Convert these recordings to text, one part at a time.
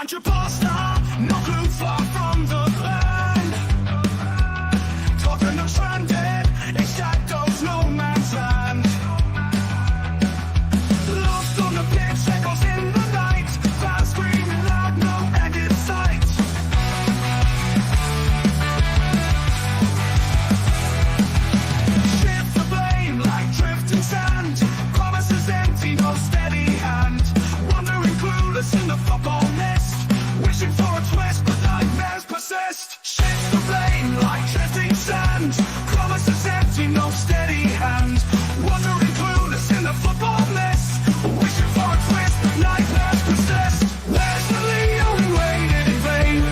country pastor, no clue, far from the land. Tottenham stranded in shadows, no man's land. Lost on the pitch, echoes in the night. Fans screaming loud, no end in sight. Shift the blame like drifting sand. Promises empty, no steady hand. Wandering clueless in the football nest, wishing for a twist, but nightmares persist. Shift the blame like drifting sand. Promises empty, no steady hand. Wandering clueless in the football nest, wishing for a twist, but nightmares persist. Where's the Leo we waited in vain?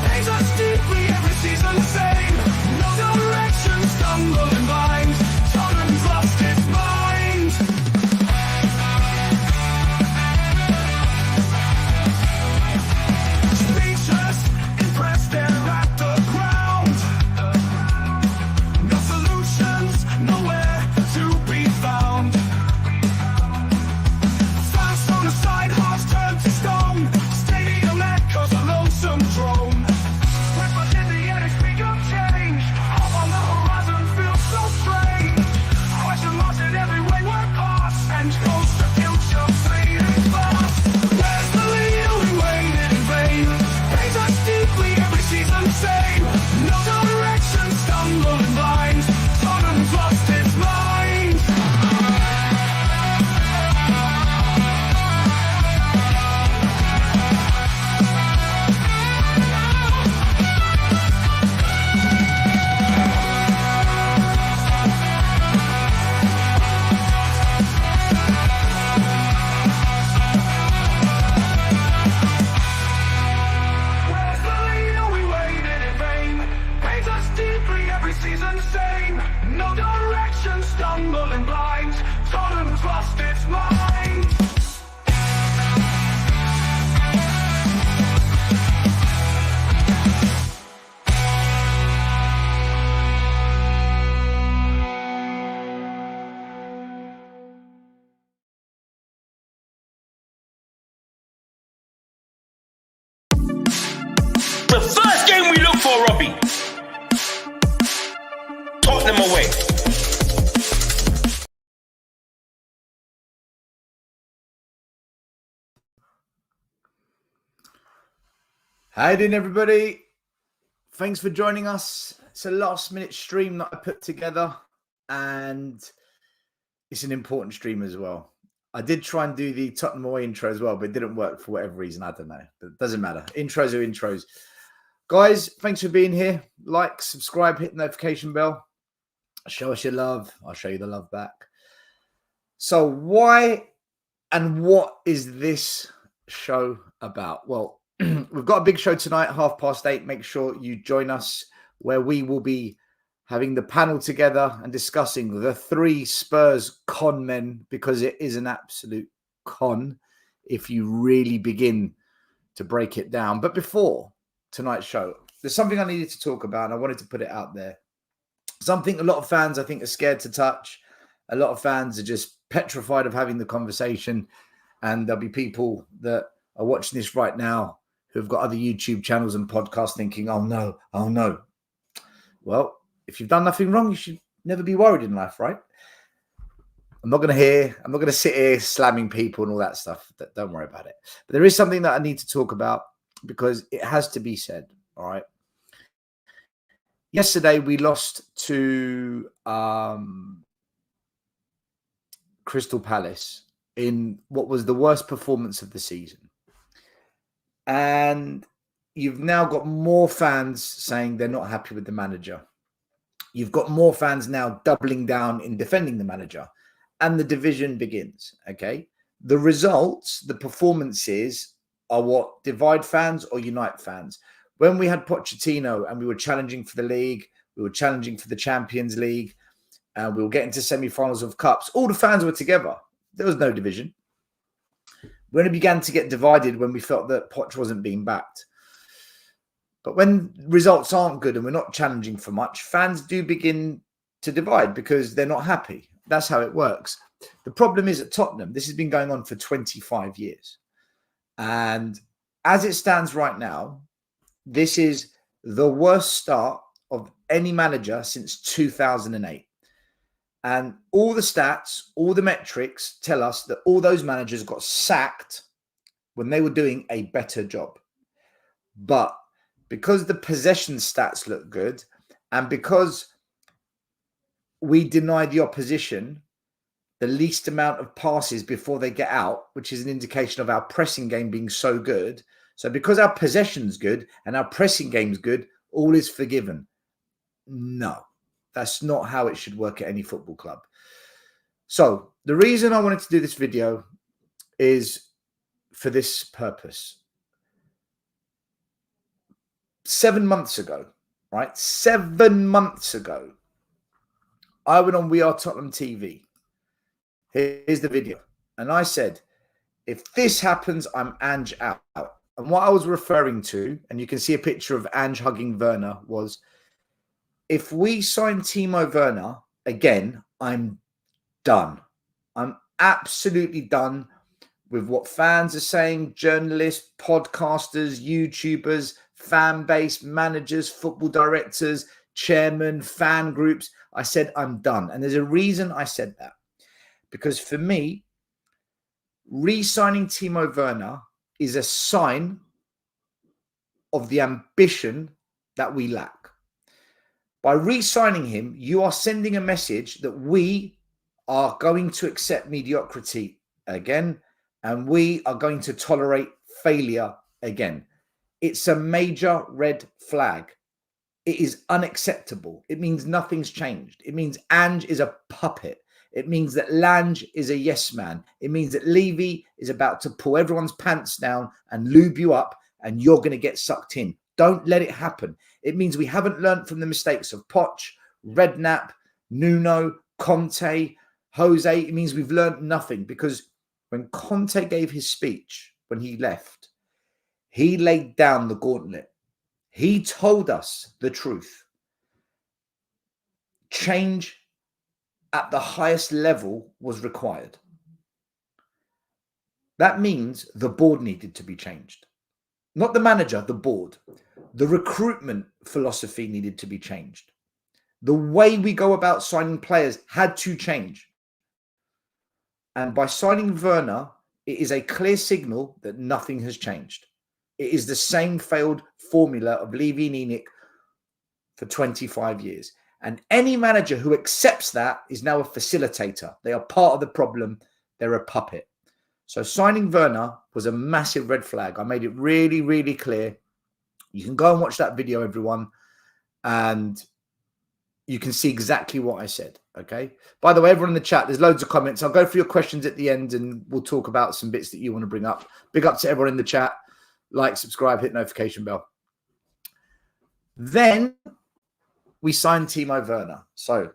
Pains us deeply, every season the same. No direction, stumbling blind. Tottenham's lost its mind. Speechless, impressed, they're at the ground. No solutions, nowhere to be found. Fans thrown aside, hearts turned to stone. Stadium echoes a lonesome drone. Breakfast in the air, speak of change. Up on the horizon feels so strange. Question marks in every wayward pass, and ghosts the future fading fast. Where's the Leo we waited in vain? Pains us deeply, every season the same. No direction, stumbling blind. Tottenham's lost its mind. Where's the Leo we waited in vain? Pains us deeply, every season the same. No direction, stumbling blind. Tottenham's lost its mind. The first game we look for, Robbie. Tottenham away. How you doing, everybody? Thanks for joining us. It's a last-minute stream that I put together, and it's an important stream as well. I did try and do the Tottenham away intro as well, but it didn't work for whatever reason. I don't know. But it doesn't matter. Intros are intros. Guys, thanks for being here. Like, subscribe, hit the notification bell. Show us your love. I'll show you the love back. So why and what is this show about? Well, we've got a big show tonight, 8:30. Make sure you join us, where we will be having the panel together and discussing the three Spurs con men, because it is an absolute con if you really begin to break it down. But before tonight's show, there's something I needed to talk about, and I wanted to put it out there. Something a lot of fans, I think, are scared to touch. A lot of fans are just petrified of having the conversation, and there'll be people that are watching this right now who've got other YouTube channels and podcasts thinking, oh no. Well, if you've done nothing wrong, you should never be worried in life, right? I'm not going to sit here slamming people and all that stuff. Don't worry about it. But there is something that I need to talk about, because it has to be said, all right? Yesterday, we lost to Crystal Palace in what was the worst performance of the season. And you've now got more fans saying they're not happy with the manager. You've got more fans now doubling down in defending the manager. And the division begins, okay? The results, the performances are what divide fans or unite fans. When we had Pochettino and we were challenging for the league, we were challenging for the Champions League, and we were getting to semi-finals of cups, all the fans were together. There was no division. We only began to get divided when we felt that Poch wasn't being backed. But when results aren't good and we're not challenging for much, fans do begin to divide because they're not happy. That's how it works. The problem is at Tottenham, this has been going on for 25 years. And as it stands right now, this is the worst start of any manager since 2008. And all the stats, all the metrics tell us that all those managers got sacked when they were doing a better job. But because the possession stats look good, and because we deny the opposition the least amount of passes before they get out, which is an indication of our pressing game being so good. So because our possession's good and our pressing game's good, all is forgiven. No, that's not how it should work at any football club. So the reason I wanted to do this video is for this purpose. 7 months ago, right? 7 months ago, I went on We Are Tottenham TV. Here's the video. And I said, if this happens, I'm Ange out. And what I was referring to, and you can see a picture of Ange hugging Werner, was if we sign Timo Werner again, I'm done. I'm absolutely done with what fans are saying, journalists, podcasters, YouTubers, fan base, managers, football directors, chairmen, fan groups. I said, I'm done. And there's a reason I said that. Because for me, re-signing Timo Werner is a sign of the ambition that we lack. By re-signing him, you are sending a message that we are going to accept mediocrity again, and we are going to tolerate failure again. It's a major red flag. It is unacceptable. It means nothing's changed. It means Ange is a puppet. It means that Lange is a yes man. It means that Levy is about to pull everyone's pants down and lube you up, and you're going to get sucked in. Don't let it happen. It means we haven't learned from the mistakes of Poch, Redknapp, Nuno, Conte, Jose. It means we've learned nothing, because when Conte gave his speech, when he left, he laid down the gauntlet. He told us the truth. Change at the highest level was required. That means the board needed to be changed. Not the manager, the board. The recruitment philosophy needed to be changed. The way we go about signing players had to change. And by signing Werner, it is a clear signal that nothing has changed. It is the same failed formula of Levy and Enoch for 25 years. And any manager who accepts that is now a facilitator. They are part of the problem. They're a puppet. So signing Werner was a massive red flag. I made it really, really clear. You can go and watch that video, everyone, and you can see exactly what I said, okay? By the way, everyone in the chat, there's loads of comments. I'll go through your questions at the end, and we'll talk about some bits that you want to bring up. Big up to everyone in the chat. Like, subscribe, hit notification bell. Then we signed Timo Werner. So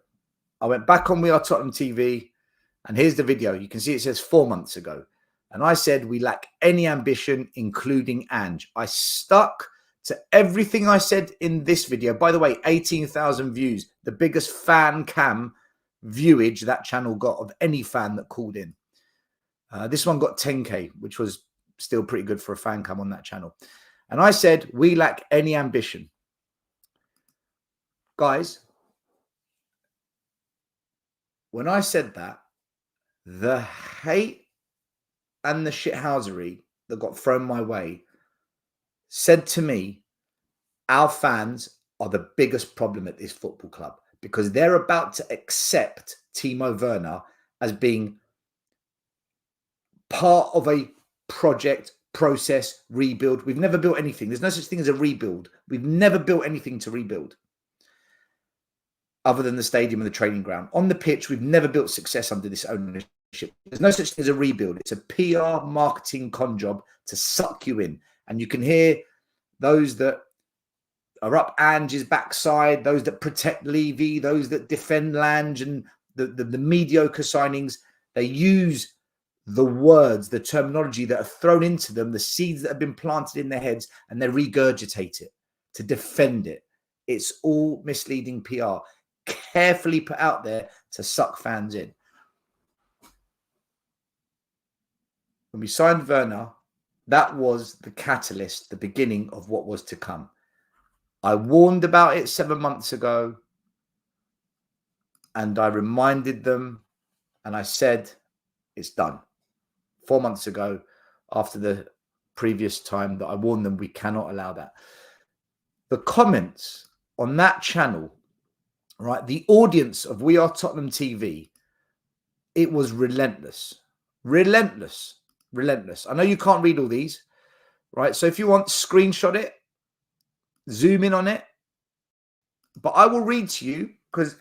I went back on We Are Tottenham TV, and here's the video. You can see it says 4 months ago. And I said we lack any ambition, including Ange. I stuck to everything I said in this video. By the way, 18,000 views, the biggest fan cam viewage that channel got of any fan that called in. This one got 10K, which was still pretty good for a fan cam on that channel. And I said we lack any ambition. Guys, when I said that, the hate and the shithousery that got thrown my way said to me, our fans are the biggest problem at this football club, because they're about to accept Timo Werner as being part of a project, process, rebuild. We've never built anything. There's no such thing as a rebuild. We've never built anything to rebuild other than the stadium and the training ground. On the pitch, we've never built success under this ownership. There's no such thing as a rebuild. It's a PR marketing con job to suck you in. And you can hear those that are up Ange's backside, those that protect Levy, those that defend Lange, and the mediocre signings. They use the words, the terminology that are thrown into them, the seeds that have been planted in their heads, and they regurgitate it to defend it. It's all misleading PR, carefully put out there to suck fans in. When we signed Werner, That was the catalyst, the beginning of what was to come. I warned about it 7 months ago, and I reminded them, and I said, it's done. 4 months ago, after the previous time that I warned them, we cannot allow that. The comments on that channel, right, the audience of We Are Tottenham TV, it was relentless. Relentless. Relentless. I know you can't read all these, right? So if you want, screenshot it, zoom in on it. But I will read to you because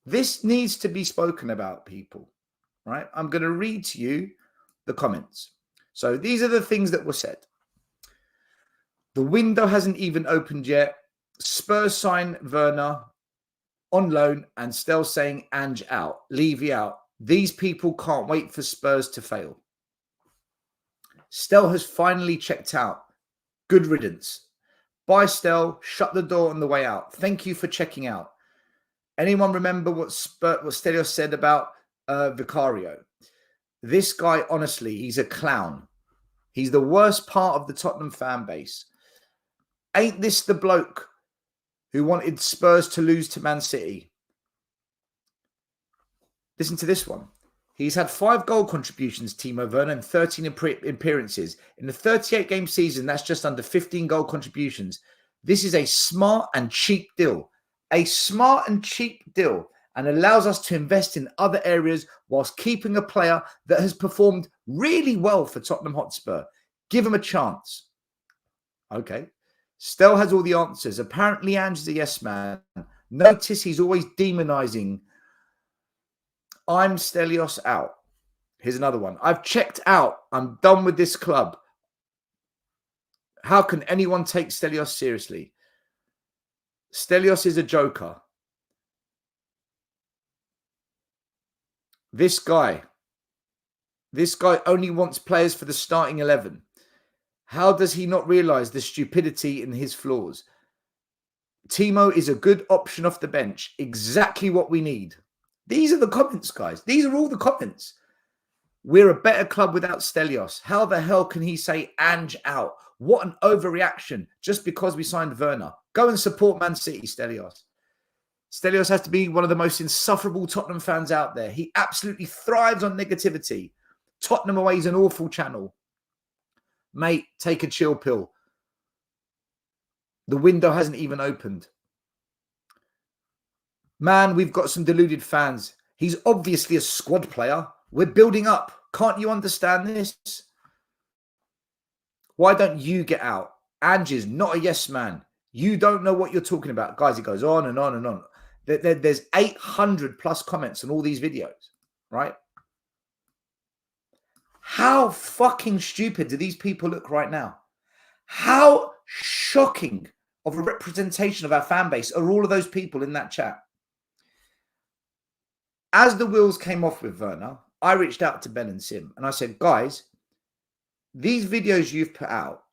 this needs to be spoken about, people, right? I'm going to read to you the comments. So these are the things that were said. The window hasn't even opened yet. Spurs sign Werner on loan and still saying Ange out, Levy out. These people can't wait for Spurs to fail. Stell has finally checked out. Good riddance. Bye, Stell. Shut the door on the way out. Thank you for checking out. Anyone remember what Stelios said about Vicario? This guy, honestly, he's a clown. He's the worst part of the Tottenham fan base. Ain't this the bloke who wanted Spurs to lose to Man City? Listen to this one. He's had 5 goal contributions, Timo Werner, and 13 appearances. In the 38-game season, that's just under 15 goal contributions. This is a smart and cheap deal. A smart and cheap deal, and allows us to invest in other areas whilst keeping a player that has performed really well for Tottenham Hotspur. Give him a chance. Okay. Stell has all the answers. Apparently, Ange is a yes man. Notice he's always demonizing. I'm Stelios out. Here's another one. I've checked out. I'm done with this club. How can anyone take Stelios seriously? Stelios is a joker. This guy only wants players for the starting 11. How does he not realize the stupidity in his flaws? Timo is a good option off the bench. Exactly what we need. These are the comments, guys. These are all the comments. We're a better club without Stelios. How the hell can he say Ange out? What an overreaction just because we signed Werner. Go and support Man City, Stelios. Stelios has to be one of the most insufferable Tottenham fans out there. He absolutely thrives on negativity. Tottenham away is an awful channel. Mate, take a chill pill. The window hasn't even opened. Man, we've got some deluded fans. He's obviously a squad player. We're building up. Can't you understand this? Why don't you get out? Ange is not a yes man. You don't know what you're talking about. Guys, it goes on and on and on. There's 800 plus comments on all these videos, right? How fucking stupid do these people look right now? How shocking of a representation of our fan base are all of those people in that chat? As the wheels came off with Werner, I reached out to Ben and Sim and I said, guys, these videos you've put out,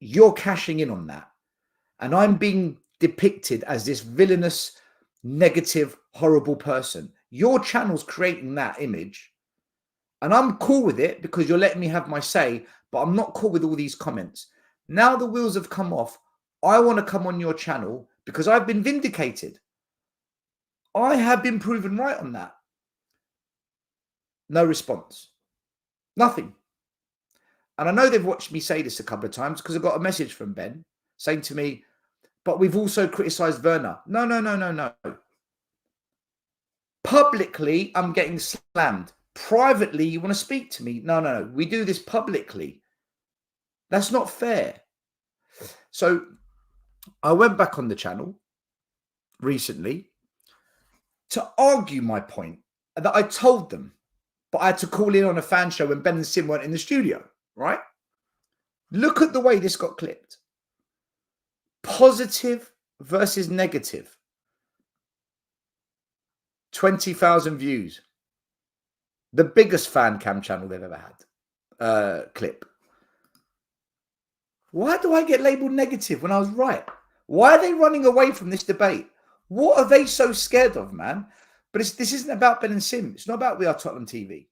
you're cashing in on that. And I'm being depicted as this villainous, negative, horrible person. Your channel's creating that image. And I'm cool with it because you're letting me have my say, but I'm not cool with all these comments. Now the wheels have come off. I want to come on your channel because I've been vindicated. I have been proven right on that. No response. Nothing. And I know they've watched me say this a couple of times because I got a message from Ben saying to me, but we've also criticised Werner. No. Publicly, I'm getting slammed. Privately, you want to speak to me? No. We do this publicly. That's not fair. So I went back on the channel recently to argue my point that I told them, but I had to call in on a fan show when Ben and Sim weren't in the studio, right? Look at the way this got clipped. Positive versus negative. 20,000 views. The biggest fan cam channel they've ever had. Clip. Why do I get labelled negative when I was right? Why are they running away from this debate? What are they so scared of, man? But this isn't about Ben and Sim. It's not about We Are Tottenham TV.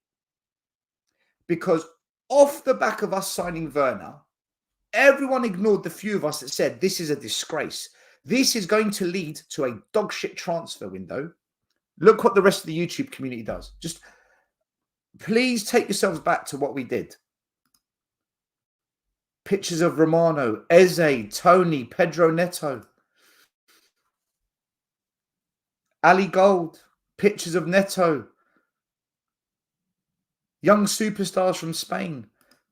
Because off the back of us signing Werner, everyone ignored the few of us that said this is a disgrace. This is going to lead to a dogshit transfer window. Look what the rest of the YouTube community does. Just please take yourselves back to what we did. Pictures of Romano, Eze, Tony, Pedro Neto, Ali Gold, pictures of Neto, young superstars from Spain,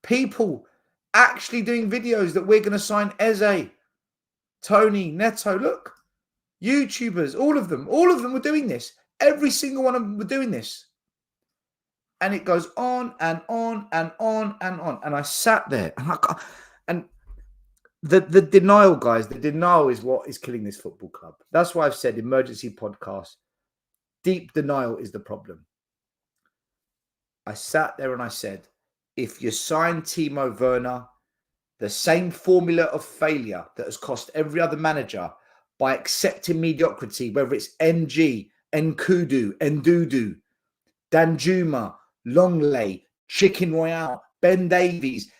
people actually doing videos that we're going to sign Eze, Tony, Neto. Look, YouTubers, all of them were doing this. Every single one of them were doing this. And it goes on and on and on and on. And I sat there and the denial, guys, the denial is what is killing this football club. That's why I've said emergency podcast. Deep denial is the problem. I sat there and I said, if you sign Timo Werner, the same formula of failure that has cost every other manager by accepting mediocrity, whether it's NG, Nkudu, Ndudu, Danjuma, Longley, Chicken Royale, Ben Davies,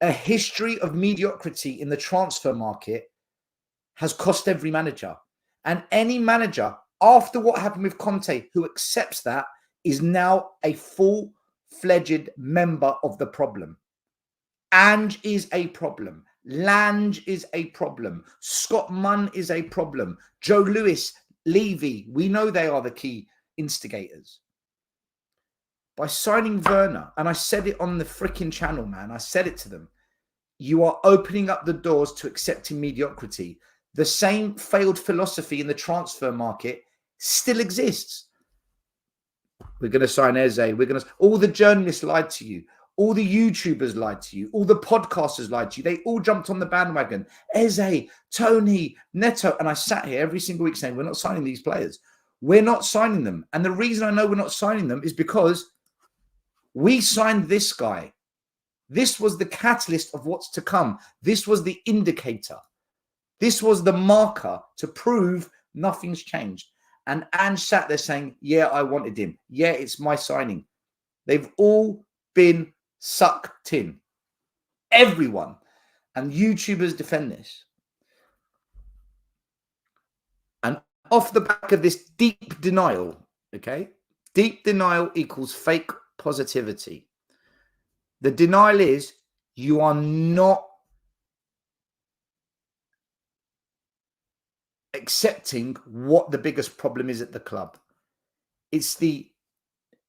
a history of mediocrity in the transfer market has cost every manager. And any manager, after what happened with Conte, who accepts that, is now a full-fledged member of the problem. Ange is a problem. Lange is a problem. Scott Munn is a problem. Joe Lewis, Levy, we know they are the key instigators. By signing Werner, and I said it on the freaking channel, man, I said it to them, you are opening up the doors to accepting mediocrity. The same failed philosophy in the transfer market still exists. We're going to sign Eze. All the journalists lied to you. All the YouTubers lied to you. All the podcasters lied to you. They all jumped on the bandwagon. Eze, Tony, Neto. And I sat here every single week saying, we're not signing these players. We're not signing them. And the reason I know we're not signing them is because we signed this guy. This was the catalyst of what's to come. This was the indicator. This was the marker to prove nothing's changed. And Ange sat there saying, yeah, I wanted him. Yeah, it's my signing. They've all been sucked in. Everyone. And YouTubers defend this. And off the back of this deep denial, okay? Deep denial equals fake positivity. The denial is you are not accepting what the biggest problem is at the club. It's the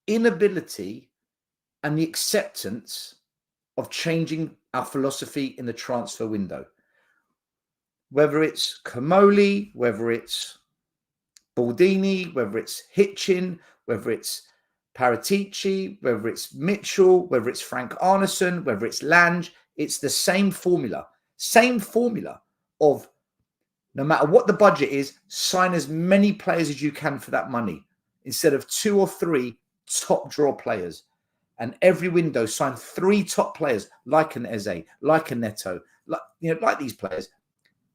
inability and the acceptance of changing our philosophy in the transfer window. Whether it's Comoli, whether it's Baldini, whether it's Hitchin, whether it's Paratici, whether it's Mitchell, whether it's Frank Arneson, whether it's Lange, it's the same formula. Same formula of no matter what the budget is, sign as many players as you can for that money instead of 2 or 3 top draw players. And every window sign 3 top players like an Eze, like a Neto, like these players.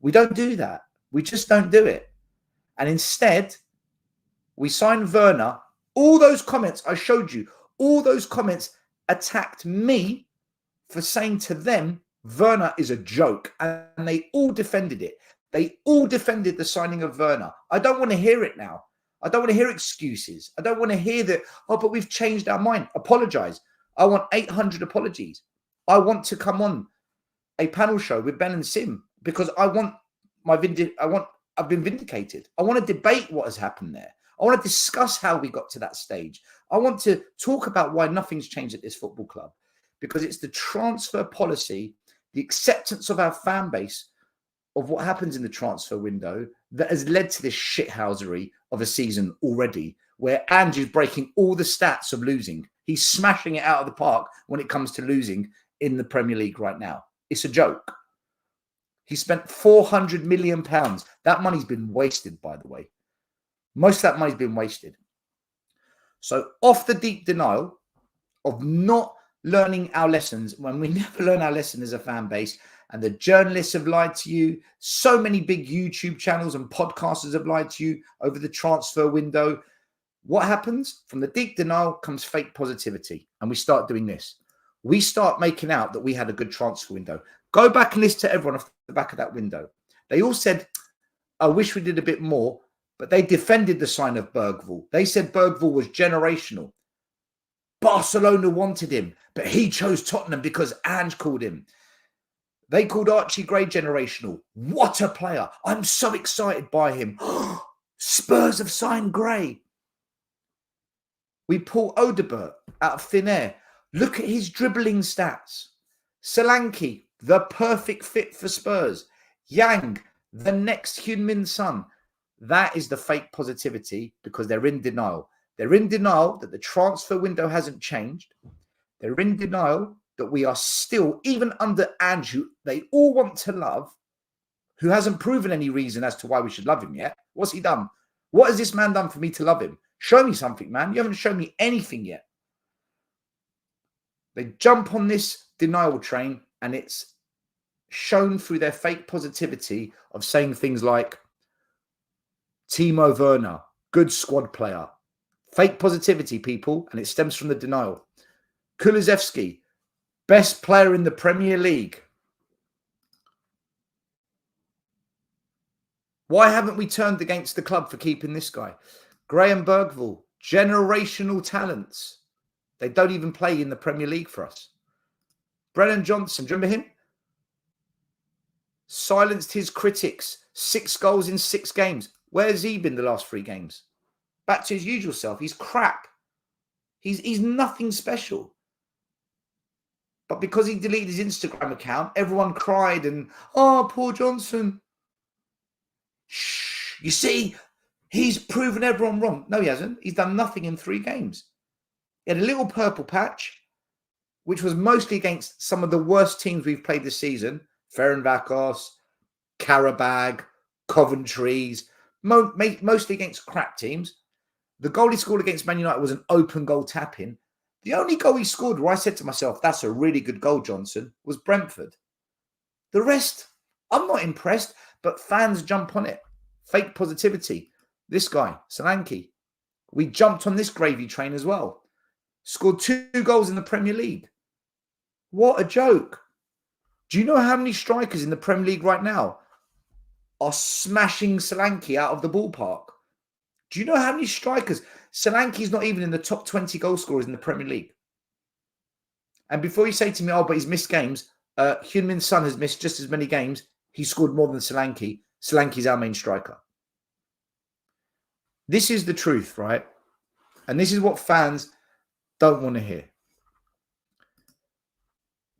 We don't do that. We just don't do it. And instead, we sign Werner. All those comments I showed you, all those comments attacked me for saying to them, Werner is a joke. And they all defended it. They all defended the signing of Werner. I don't want to hear it now. I don't want to hear excuses. I don't want to hear that, oh, but we've changed our mind. Apologize. I want 800 apologies. I want to come on a panel show with Ben and Sim because I want I've been vindicated. I want to debate what has happened there. I want to discuss how we got to that stage. I want to talk about why nothing's changed at this football club because it's the transfer policy, the acceptance of our fan base of what happens in the transfer window that has led to this shithousery of a season already where Andrew's breaking all the stats of losing. He's smashing it out of the park when it comes to losing in the Premier League right now. It's a joke. He spent £400 million. That money's been wasted, by the way. Most of that money's been wasted. So off the deep denial of not learning our lessons, when we never learn our lesson as a fan base, and the journalists have lied to you, so many big YouTube channels and podcasters have lied to you over the transfer window. What happens? From the deep denial comes fake positivity. And we start doing this. we start making out that we had a good transfer window. Go back and listen to everyone off the back of that window. They all said, I wish we did a bit more, but they defended the sign of Bergvall. They said Bergvall was generational. Barcelona wanted him, but he chose Tottenham because Ange called him. They called Archie Gray generational. What a player. I'm so excited by him. Spurs have signed Gray. We pull Odebert out of thin air. Look at his dribbling stats. Solanke, the perfect fit for Spurs. Yang, the next Heung-min Son. That is the fake positivity because they're in denial. They're in denial that the transfer window hasn't changed. They're in denial that we are still, even under Ange, who they all want to love, who hasn't proven any reason as to why we should love him yet. What's he done? What has this man done for me to love him? Show me something, man. You haven't shown me anything yet. They jump on this denial train and it's shown through their fake positivity of saying things like Timo Werner, good squad player. Fake positivity, people, and it stems from the denial. Kulusevski, best player in the Premier League. Why haven't we turned against the club for keeping this guy? Graham Bergvall, generational talents. They don't even play in the Premier League for us. Brennan Johnson, do you remember him? Silenced his critics. 6 goals in 6 games. Where's he been the last 3 games? Back to his usual self. He's crap. He's nothing special. But because he deleted his Instagram account, everyone cried and, oh, poor Johnson. Shh. You see, he's proven everyone wrong. No, he hasn't. He's done nothing in 3 games. He had a little purple patch, which was mostly against some of the worst teams we've played this season. Ferencváros, Karabag, Coventry's, mostly against crap teams. The goal he scored against Man United was an open goal tap-in. The only goal he scored where I said to myself, that's a really good goal, Johnson, was Brentford. The rest, I'm not impressed, but fans jump on it. Fake positivity. This guy, Solanke, we jumped on this gravy train as well. Scored 2 goals in the Premier League. What a joke. Do you know how many strikers in the Premier League right now are smashing Solanke out of the ballpark? Do you know how many strikers? Solanke's not even in the top 20 goal scorers in the Premier League. And before you say to me, oh, but he's missed games, Heung-min Son has missed just as many games. He scored more than Solanke. Solanke's our main striker. This is the truth, right? And this is what fans don't want to hear.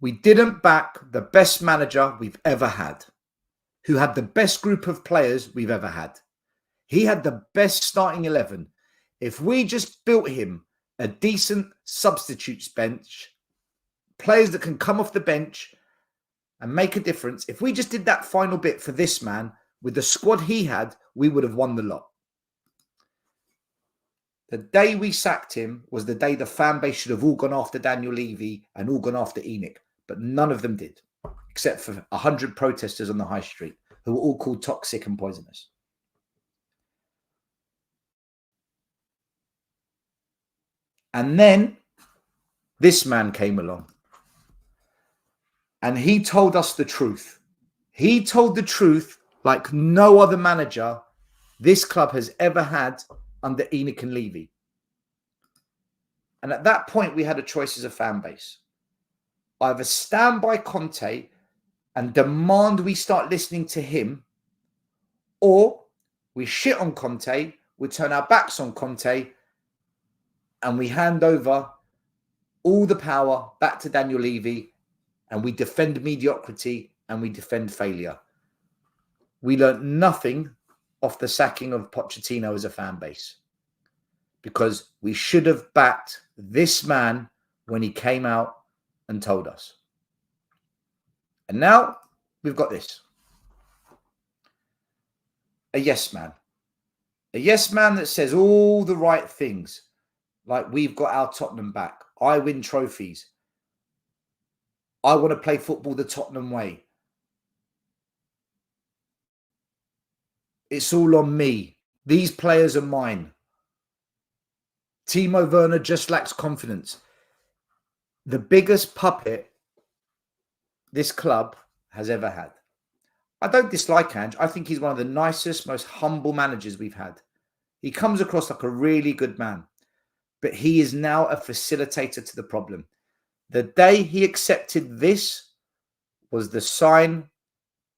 We didn't back the best manager we've ever had, who had the best group of players we've ever had. He had the best starting 11. If we just built him a decent substitutes bench, players that can come off the bench and make a difference, if we just did that final bit for this man with the squad he had, we would have won the lot. The day we sacked him was the day the fan base should have all gone after Daniel Levy and all gone after Enoch, but none of them did, except for 100 protesters on the high street who were all called toxic and poisonous. And then this man came along and he told us the truth. He told the truth like no other manager this club has ever had under Enoch and Levy. And at that point, we had a choice as a fan base. Either stand by Conte and demand we start listening to him, or we shit on Conte, we turn our backs on Conte, and we hand over all the power back to Daniel Levy, and we defend mediocrity and we defend failure. We learnt nothing off the sacking of Pochettino as a fan base, because we should have backed this man when he came out and told us. And now we've got this. A yes man. A yes man that says all the right things. Like, we've got our Tottenham back. I win trophies. I want to play football the Tottenham way. It's all on me. These players are mine. Timo Werner just lacks confidence. the biggest puppet this club has ever had. I don't dislike Ange. I think he's one of the nicest, most humble managers we've had. He comes across like a really good man, but he is now a facilitator to the problem. The day he accepted this was the sign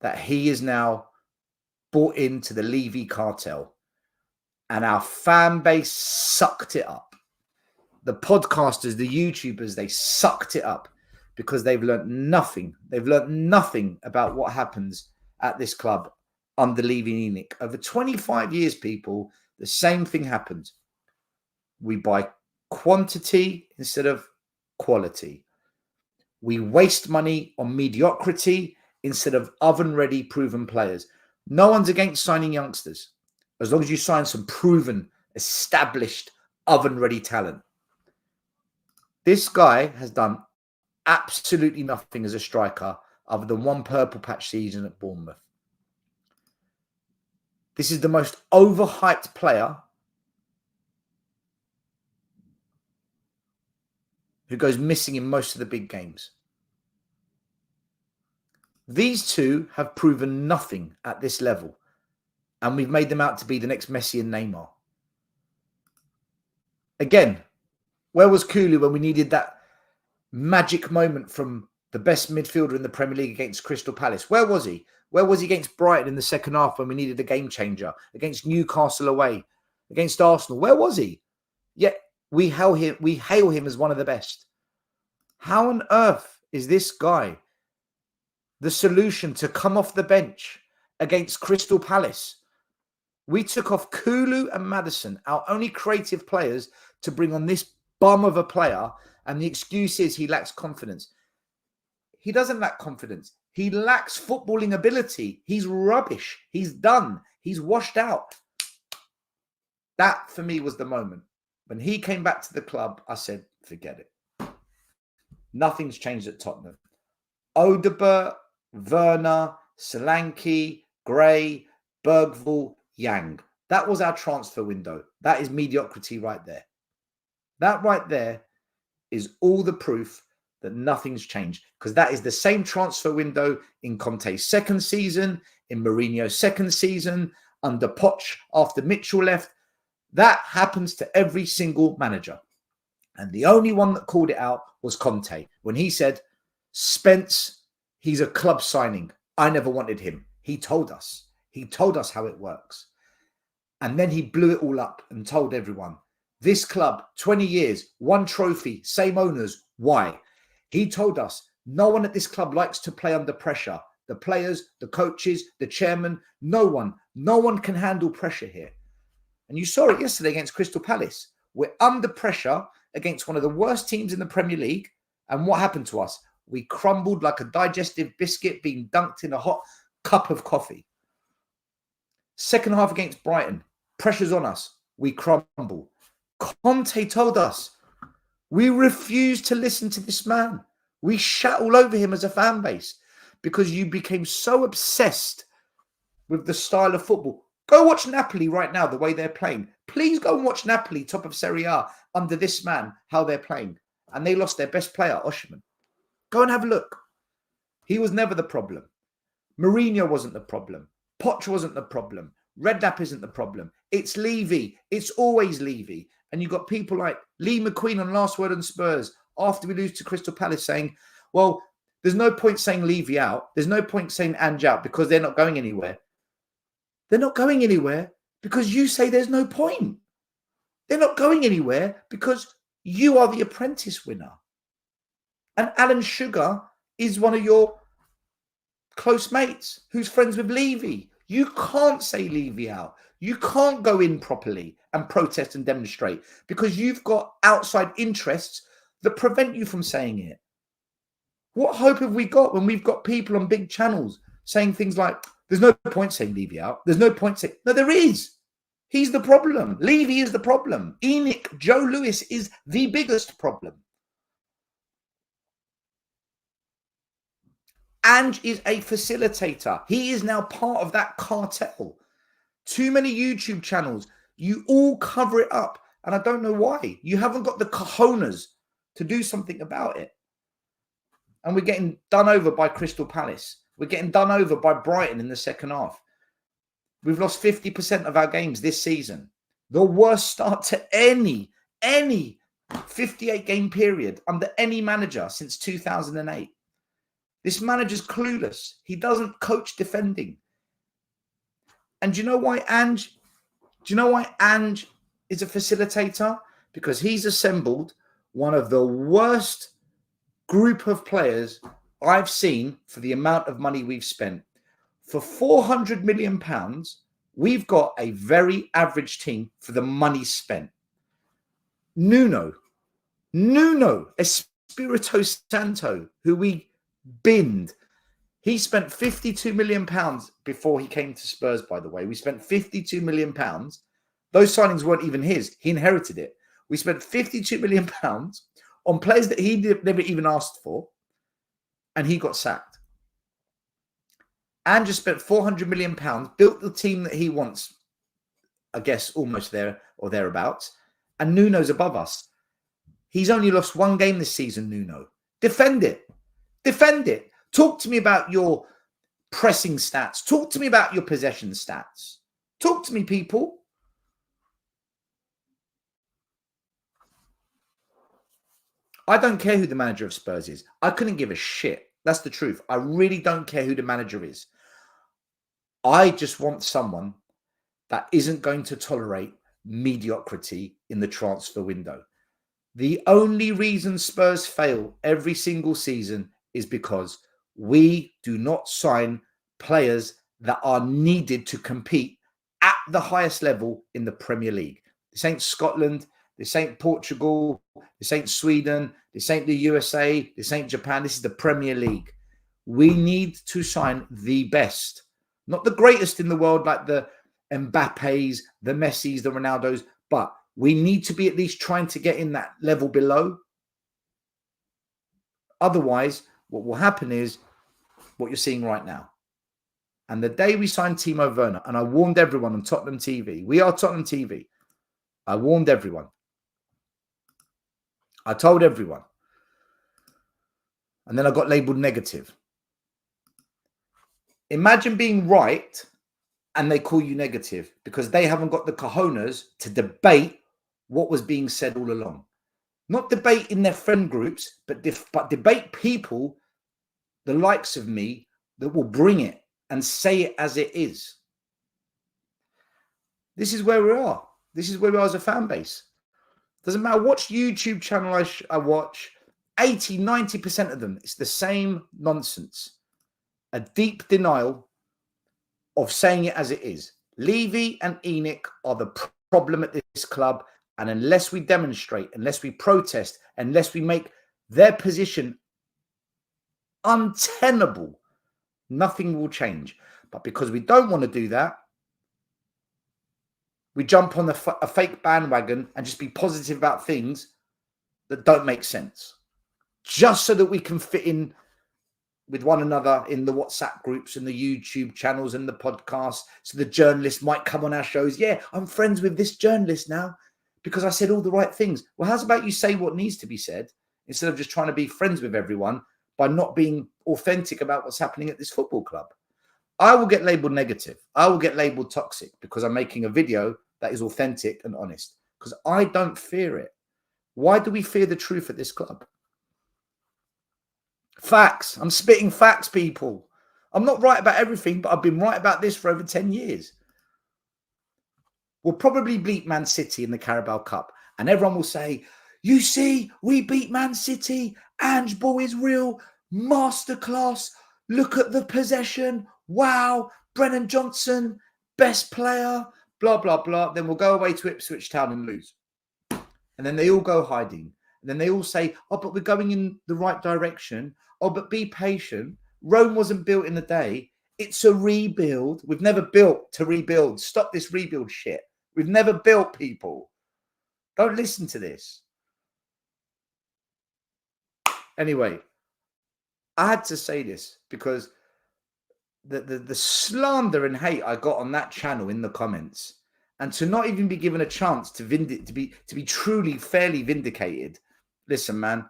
that he is now bought into the Levy cartel, and our fan base sucked it up. The podcasters, the YouTubers, they sucked it up because they've learned nothing. They've learned nothing about what happens at this club under Levy and Enoch. Over 25 years, people, the same thing happens. We buy quantity instead of quality. We waste money on mediocrity instead of oven-ready, proven players. No one's against signing youngsters, as long as you sign some proven, established, oven-ready talent. This guy has done absolutely nothing as a striker other than one purple patch season at Bournemouth. This is the most overhyped player who goes missing in most of the big games. These two have proven nothing at this level, and we've made them out to be the next Messi and Neymar. Again, where was Kulu when we needed that magic moment from the best midfielder in the Premier League against Crystal Palace? Where was he? Where was he against Brighton in the second half when we needed a game changer? Against Newcastle away? Against Arsenal? Where was he? Yet we hail him as one of the best. How on earth is this guy the solution to come off the bench against Crystal Palace? We took off Kulu and Maddison, our only creative players, to bring on this bum of a player, and the excuse is he lacks confidence. He doesn't lack confidence. He lacks footballing ability. He's rubbish. He's done. He's washed out. That, for me, was the moment. When he came back to the club, I said, forget it. Nothing's changed at Tottenham. Odegaard, Werner, Solanke, Gray, Bergvall, Yang. That was our transfer window. That is mediocrity right there. That right there is all the proof that nothing's changed, because that is the same transfer window in Conte's second season, in Mourinho's second season, under Poch after Mitchell left. That happens to every single manager. And the only one that called it out was Conte when he said, Spence, he's a club signing. I never wanted him. He told us. He told us how it works. And then he blew it all up and told everyone, this club, 20 years, one trophy, same owners. Why? He told us no one at this club likes to play under pressure. The players, the coaches, the chairman, no one can handle pressure here. And you saw it yesterday against Crystal Palace. We're under pressure against one of the worst teams in the Premier League. And what happened to us? We crumbled like a digestive biscuit being dunked in a hot cup of coffee. Second half against Brighton, pressure's on us. We crumble. Conte told us, we refuse to listen to this man. We shat all over him as a fan base because you became so obsessed with the style of football. Go watch Napoli right now, the way they're playing. Please go and watch Napoli, top of Serie A, under this man, how they're playing. And they lost their best player, Osimhen. Go and have a look. He was never the problem. Mourinho wasn't the problem. Poch wasn't the problem. Redknapp isn't the problem. It's Levy. It's always Levy. And you've got people like Lee McQueen on Last Word on Spurs after we lose to Crystal Palace saying, well, there's no point saying Levy out. There's no point saying Ange out because they're not going anywhere. They're not going anywhere because you say there's no point. They're not going anywhere because you are the apprentice winner. And Alan Sugar is one of your close mates who's friends with Levy. You can't say Levy out. You can't go in properly and protest and demonstrate because you've got outside interests that prevent you from saying it. What hope have we got when we've got people on big channels saying things like, there's no point saying Levy out. There's no point saying... No, there is. He's the problem. Levy is the problem. Enoch, Joe Lewis is the biggest problem. Ange is a facilitator. He is now part of that cartel. Too many YouTube channels. You all cover it up. And I don't know why. You haven't got the cojones to do something about it. And we're getting done over by Crystal Palace. We're getting done over by Brighton in the second half. We've lost 50% of our games this season. The worst start to any 58-game period under any manager since 2008. This manager's clueless. He doesn't coach defending. And do you know why Ange is a facilitator? Because he's assembled one of the worst group of players I've seen for the amount of money we've spent. For £400 million, we've got a very average team for the money spent. Nuno Espirito Santo, who we binned. He spent £52 million before he came to Spurs, by the way. We spent £52 million. Those signings weren't even his. He inherited it. We spent £52 million on players that he never even asked for, and he got sacked. And just spent £400 million, built the team that he wants, I guess almost there or thereabouts, and Nuno's above us. He's only lost one game this season, Nuno. Defend it. Defend it. Talk to me about your pressing stats. Talk to me about your possession stats. Talk to me, people. I don't care who the manager of Spurs is. I couldn't give a shit. That's the truth. I really don't care who the manager is. I just want someone that isn't going to tolerate mediocrity in the transfer window. The only reason Spurs fail every single season is because we do not sign players that are needed to compete at the highest level in the Premier League. This ain't Scotland. This ain't Portugal. This ain't Sweden. This ain't the USA. This ain't Japan. This is the Premier League. We need to sign the best. Not the greatest in the world like the Mbappes, the Messis, the Ronaldos, but we need to be at least trying to get in that level below. Otherwise, what will happen is what you're seeing right now. And the day we signed Timo Werner, and I warned everyone on Tottenham TV, we are Tottenham TV. I warned everyone. I told everyone. And then I got labeled negative. Imagine being right and they call you negative because they haven't got the cojones to debate what was being said all along. Not debate in their friend groups, but debate people, the likes of me, that will bring it and say it as it is. This is where we are. This is where we are as a fan base. Doesn't matter what YouTube channel I watch, 80, 90% of them, it's the same nonsense. A deep denial of saying it as it is. Levy and Enoch are the problem at this club. And unless we demonstrate, unless we protest, unless we make their position untenable, nothing will change. But because we don't want to do that, we jump on a fake bandwagon and just be positive about things that don't make sense. Just so that we can fit in with one another in the WhatsApp groups and the YouTube channels and the podcasts. So the journalists might come on our shows. Yeah, I'm friends with this journalist now because I said all the right things. Well, how's about you say what needs to be said instead of just trying to be friends with everyone by not being authentic about what's happening at this football club? I will get labeled negative. I will get labeled toxic because I'm making a video that is authentic and honest because I don't fear it. Why do we fear the truth at this club? Facts. I'm spitting facts, people. I'm not right about everything, but I've been right about this for over 10 years. We'll probably beat Man City in the Carabao Cup. And everyone will say, you see, we beat Man City. Ange ball is real. Masterclass. Look at the possession. Wow. Brennan Johnson, best player. Blah, blah, blah. Then we'll go away to Ipswich Town and lose. And then they all go hiding. And then they all say, oh, but we're going in the right direction. Oh, but be patient. Rome wasn't built in a day. It's a rebuild. We've never built to rebuild. Stop this rebuild shit. We've never built, people. Don't listen to this. Anyway, I had to say this because the slander and hate I got on that channel in the comments, and to not even be given a chance to be truly fairly vindicated, listen, man,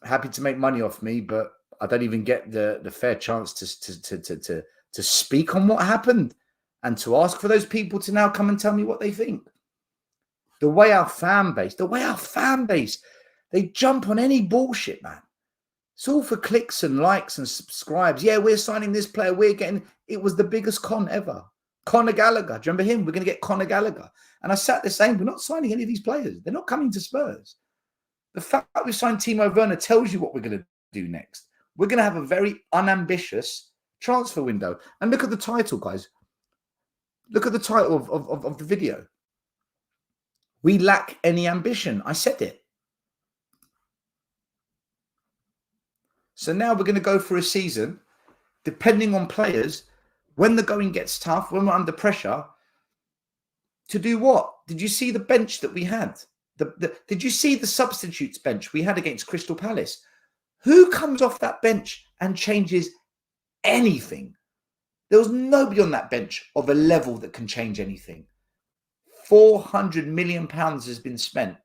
happy to make money off me, but I don't even get the fair chance to speak on what happened and to ask for those people to now come and tell me what they think. The way our fan base, they jump on any bullshit, man. It's all for clicks and likes and subscribes. Yeah, we're signing this player. It was the biggest con ever. Conor Gallagher. Do you remember him? We're going to get Conor Gallagher. And I sat there saying, we're not signing any of these players. They're not coming to Spurs. The fact that we've signed Timo Werner tells you what we're going to do next. We're going to have a very unambitious transfer window. And look at the title, guys. Look at the title of the video. We lack any ambition. I said it. So now we're going to go for a season, depending on players, when the going gets tough, when we're under pressure, to do what? Did you see the bench that we had? Did you see the substitutes bench we had against Crystal Palace? Who comes off that bench and changes anything? There was nobody on that bench of a level that can change anything. £400 million has been spent,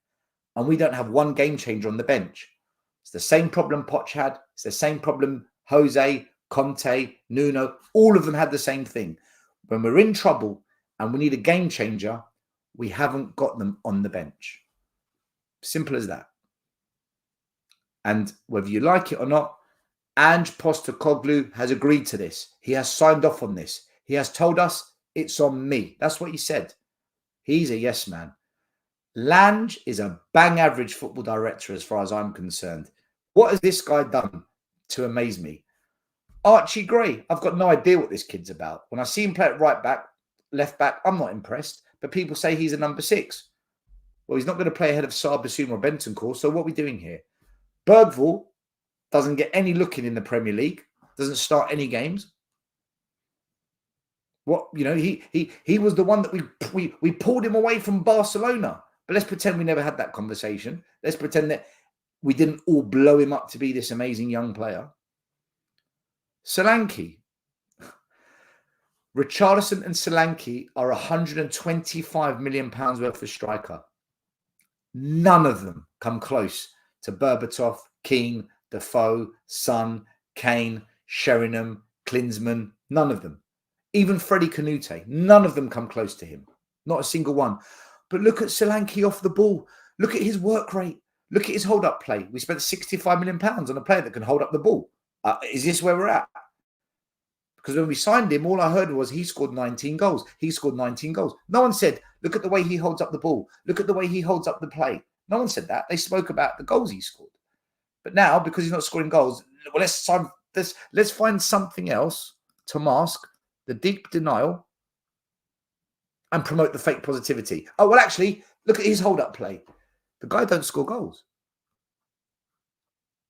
and we don't have one game changer on the bench. It's the same problem Poch had. It's the same problem Jose, Conte, Nuno, all of them had the same thing. When we're in trouble and we need a game changer, we haven't got them on the bench. Simple as that. And whether you like it or not, Ange Postecoglou has agreed to this. He has signed off on this. He has told us it's on me. That's what he said. He's a yes man. Lange is a bang average football director as far as I'm concerned. What has this guy done to amaze me? Archie Gray, I've got no idea what this kid's about. When I see him play at right back, left back, I'm not impressed. But people say he's a number 6. Well, he's not going to play ahead of Saar, Basuma or Bentancur, so what are we doing here? Bergvall doesn't get any looking in the Premier League, doesn't start any games. What, you know, he was the one that we pulled him away from Barcelona. But let's pretend we never had that conversation. Let's pretend that we didn't all blow him up to be this amazing young player. Solanke. Richarlison and Solanke are £125 million worth of striker. None of them come close to Berbatov, Keane, Defoe, Son, Kane, Sheringham, Klinsmann. None of them. Even Freddie Canute. None of them come close to him. Not a single one. But look at Solanke off the ball. Look at his work rate. Look at his hold-up play. We spent £65 million on a player that can hold up the ball. Is this where we're at? Because when we signed him, all I heard was he scored 19 goals. He scored 19 goals. No one said, look at the way he holds up the ball. Look at the way he holds up the play. No one said that. They spoke about the goals he scored. But now, because he's not scoring goals, well, let's find something else to mask the deep denial and promote the fake positivity. Oh, well, actually, look at his hold-up play. The guy don't score goals.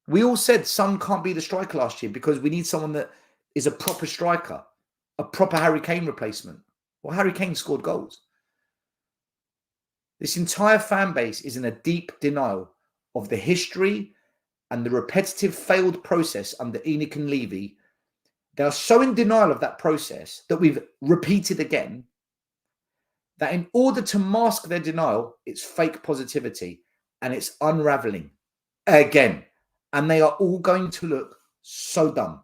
We all said Son can't be the striker last year because we need someone that is a proper striker, a proper Harry Kane replacement. Well, Harry Kane scored goals. This entire fan base is in a deep denial of the history and the repetitive failed process under Enoch and Levy. They are so in denial of that process that we've repeated again, that in order to mask their denial, it's fake positivity and it's unraveling again. And they are all going to look so dumb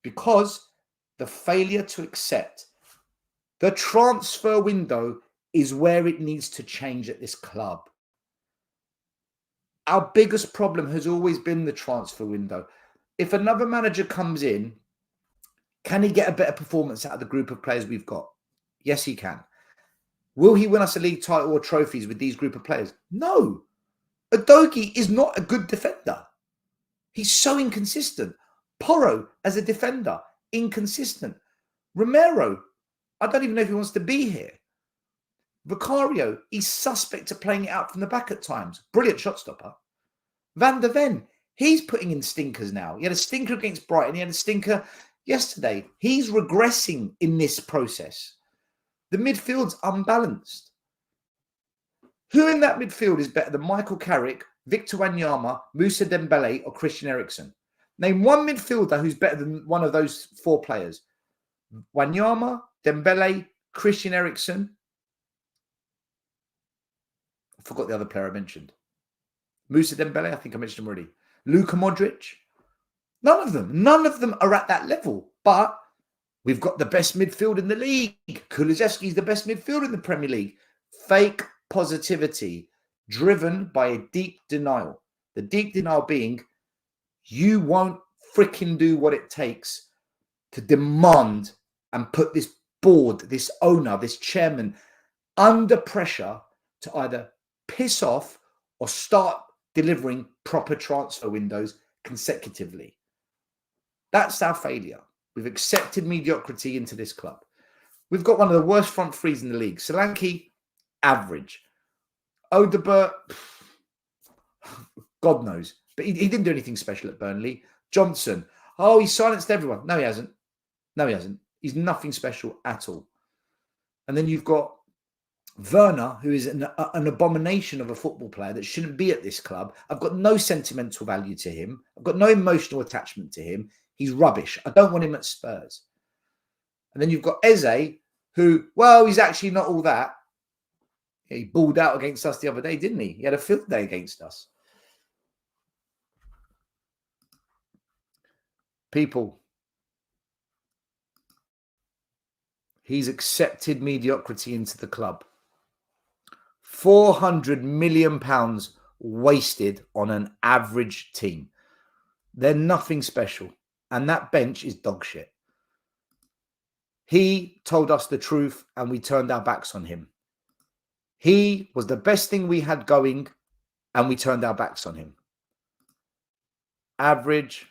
because the failure to accept the transfer window is where it needs to change at this club. Our biggest problem has always been the transfer window. If another manager comes in, can he get a better performance out of the group of players we've got? Yes, he can. Will he win us a league title or trophies with these group of players? No. Udogie is not a good defender. He's so inconsistent. Porro, as a defender, inconsistent. Romero, I don't even know if he wants to be here. Vicario, he's suspect to playing it out from the back at times. Brilliant shot stopper. Van der Ven, he's putting in stinkers now. He had a stinker against Brighton. He had a stinker yesterday. He's regressing in this process. The midfield's unbalanced. Who in that midfield is better than Michael Carrick, Victor Wanyama, Moussa Dembele, or Christian Eriksen? Name one midfielder who's better than one of those 4 players. Wanyama, Dembele, Christian Eriksen. I forgot the other player I mentioned. Musa Dembele, I think I mentioned him already. Luka Modric. None of them are at that level. But we've got the best midfield in the league. Kulusevski's the best midfield in the Premier League. Fake positivity driven by a deep denial. The deep denial being you won't freaking do what it takes to demand and put this board, this owner, this chairman under pressure to either piss off or start delivering proper transfer windows consecutively. That's our failure. We've accepted mediocrity into this club. We've got one of the worst front threes in the league. Solanke, average. Odebert, God knows. But he didn't do anything special at Burnley. Johnson, oh, he silenced everyone. No, he hasn't. No, he hasn't. He's nothing special at all. And then you've got Werner, who is an abomination of a football player that shouldn't be at this club. I've got no sentimental value to him. I've got no emotional attachment to him. He's rubbish. I don't want him at Spurs. And then you've got Eze, who, well, he's actually not all that. He balled out against us the other day, didn't he? He had a field day against us. People, he's accepted mediocrity into the club. £400 million wasted on an average team. They're nothing special. And that bench is dog shit. He told us the truth and we turned our backs on him. He was the best thing we had going and we turned our backs on him. Average,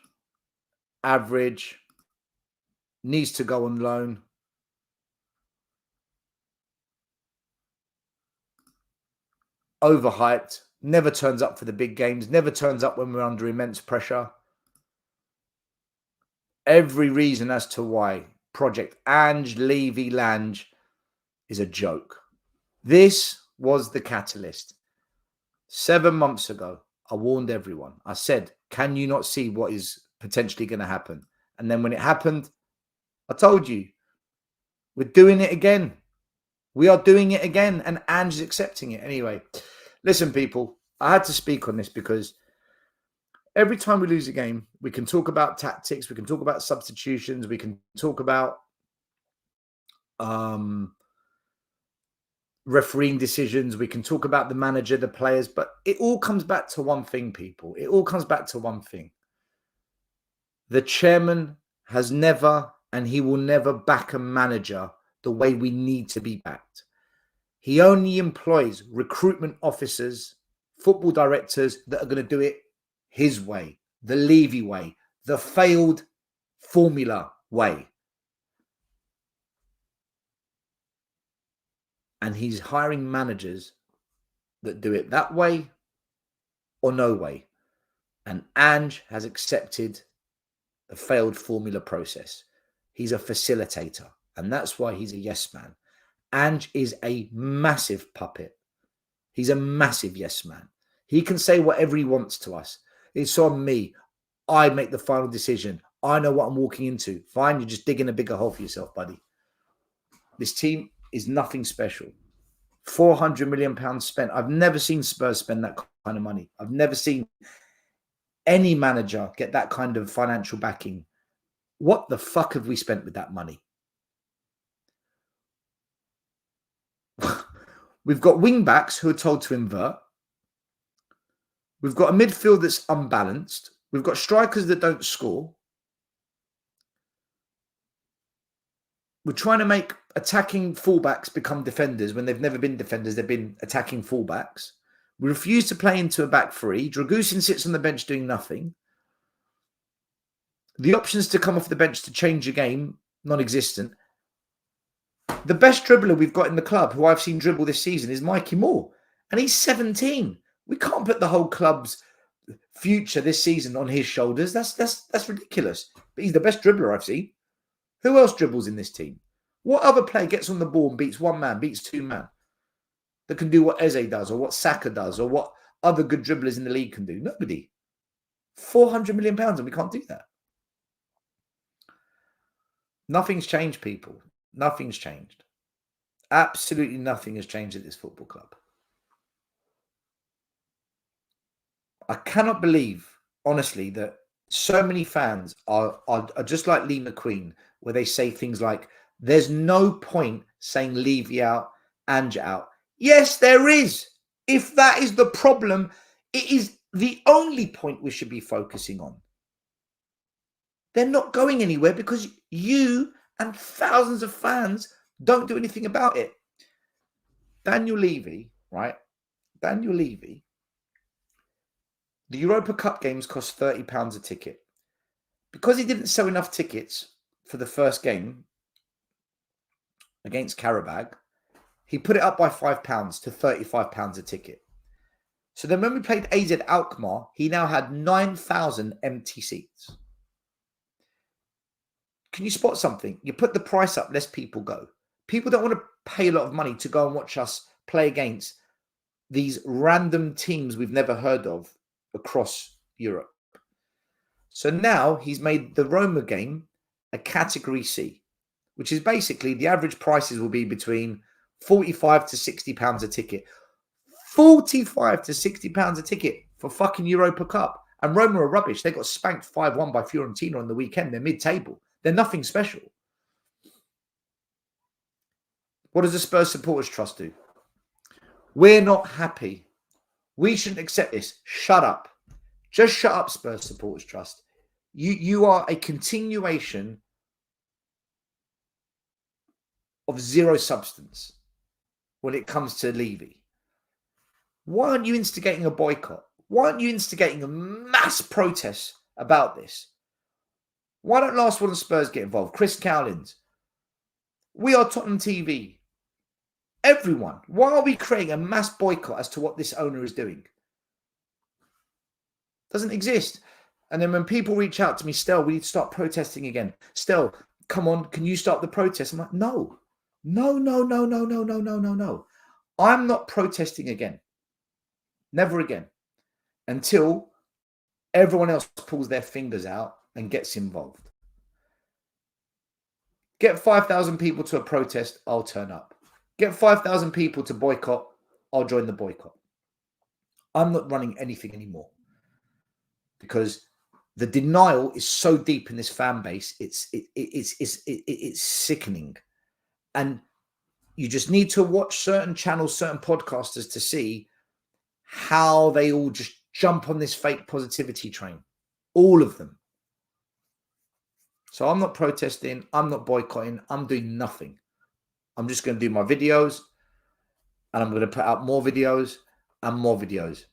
needs to go on loan. Overhyped, never turns up for the big games, never turns up when we're under immense pressure. Every reason as to why Project Levy Lange is a joke. This was the catalyst. 7 months ago, I warned everyone. I said, can you not see what is potentially going to happen? And then when it happened, I told you, we're doing it again. We are doing it again, and Ange is accepting it. Anyway, listen, people, I had to speak on this because every time we lose a game, we can talk about tactics, we can talk about substitutions, we can talk about refereeing decisions, we can talk about the manager, the players, but it all comes back to one thing, people. It all comes back to one thing. The chairman has never, and he will never back a manager the way we need to be backed. He only employs recruitment officers, football directors that are going to do it his way, the Levy way, the failed formula way. And he's hiring managers that do it that way or no way. And Ange has accepted the failed formula process. He's a facilitator. And that's why he's a yes man. Ange is a massive puppet. He's a massive yes man. He can say whatever he wants to us. It's on me. I make the final decision. I know what I'm walking into. Fine, you're just digging a bigger hole for yourself, buddy. This team is nothing special. £400 million spent. I've never seen Spurs spend that kind of money. I've never seen any manager get that kind of financial backing. What the fuck have we spent with that money? We've got wing backs who are told to invert. We've got a midfield that's unbalanced. We've got strikers that don't score. We're trying to make attacking fullbacks become defenders when they've never been defenders. They've been attacking fullbacks. We refuse to play into a back three. Dragusin sits on the bench doing nothing. The options to come off the bench to change a game, non-existent. The best dribbler we've got in the club, who I've seen dribble this season, is Mikey Moore. And he's 17. We can't put the whole club's future this season on his shoulders. That's ridiculous. But he's the best dribbler I've seen. Who else dribbles in this team? What other player gets on the ball and beats one man, beats two man, that can do what Eze does or what Saka does or what other good dribblers in the league can do? Nobody. £400 million and we can't do that. Nothing's changed, people. Nothing's changed. Absolutely nothing has changed at this football club. I cannot believe, honestly, that so many fans are just like Lee McQueen, where they say things like, there's no point saying Levy out, Ange out. Yes, there is. If that is the problem, it is the only point we should be focusing on. They're not going anywhere because you and thousands of fans don't do anything about it. Daniel Levy, right? Daniel Levy, the Europa Cup games cost £30 a ticket. Because he didn't sell enough tickets for the first game against Karabag, he put it up by £5 to £35 a ticket. So then when we played AZ Alkmaar, he now had 9,000 empty seats. Can you spot something? You put the price up, less people go. People don't want to pay a lot of money to go and watch us play against these random teams we've never heard of across Europe. So now he's made the Roma game a category C, which is basically the average prices will be between £45 to £60 a ticket. £45 to £60 a ticket for fucking Europa Cup. And Roma are rubbish. They got spanked 5-1 by Fiorentina on the weekend. They're mid-table. They're nothing special. What does the Spurs Supporters Trust do? We're not happy. We shouldn't accept this. Shut up. Just shut up, Spurs Supporters Trust. You are a continuation of zero substance when it comes to Levy. Why aren't you instigating a boycott? Why aren't you instigating a mass protest about this? Why don't last one of Spurs get involved? Chris Cowlins. We are Tottenham TV. Everyone. Why are we creating a mass boycott as to what this owner is doing? Doesn't exist. And then when people reach out to me, Stel, we need to start protesting again. Stel, come on, can you start the protest? I'm like, no. No. I'm not protesting again. Never again. Until everyone else pulls their fingers out and gets involved. Get 5,000 people to a protest, I'll turn up. Get 5,000 people to boycott, I'll join the boycott. I'm not running anything anymore. Because the denial is so deep in this fan base, it's sickening. And you just need to watch certain channels, certain podcasters to see how they all just jump on this fake positivity train. All of them. So I'm not protesting. I'm not boycotting. I'm doing nothing. I'm just going to do my videos. And I'm going to put out more videos and more videos.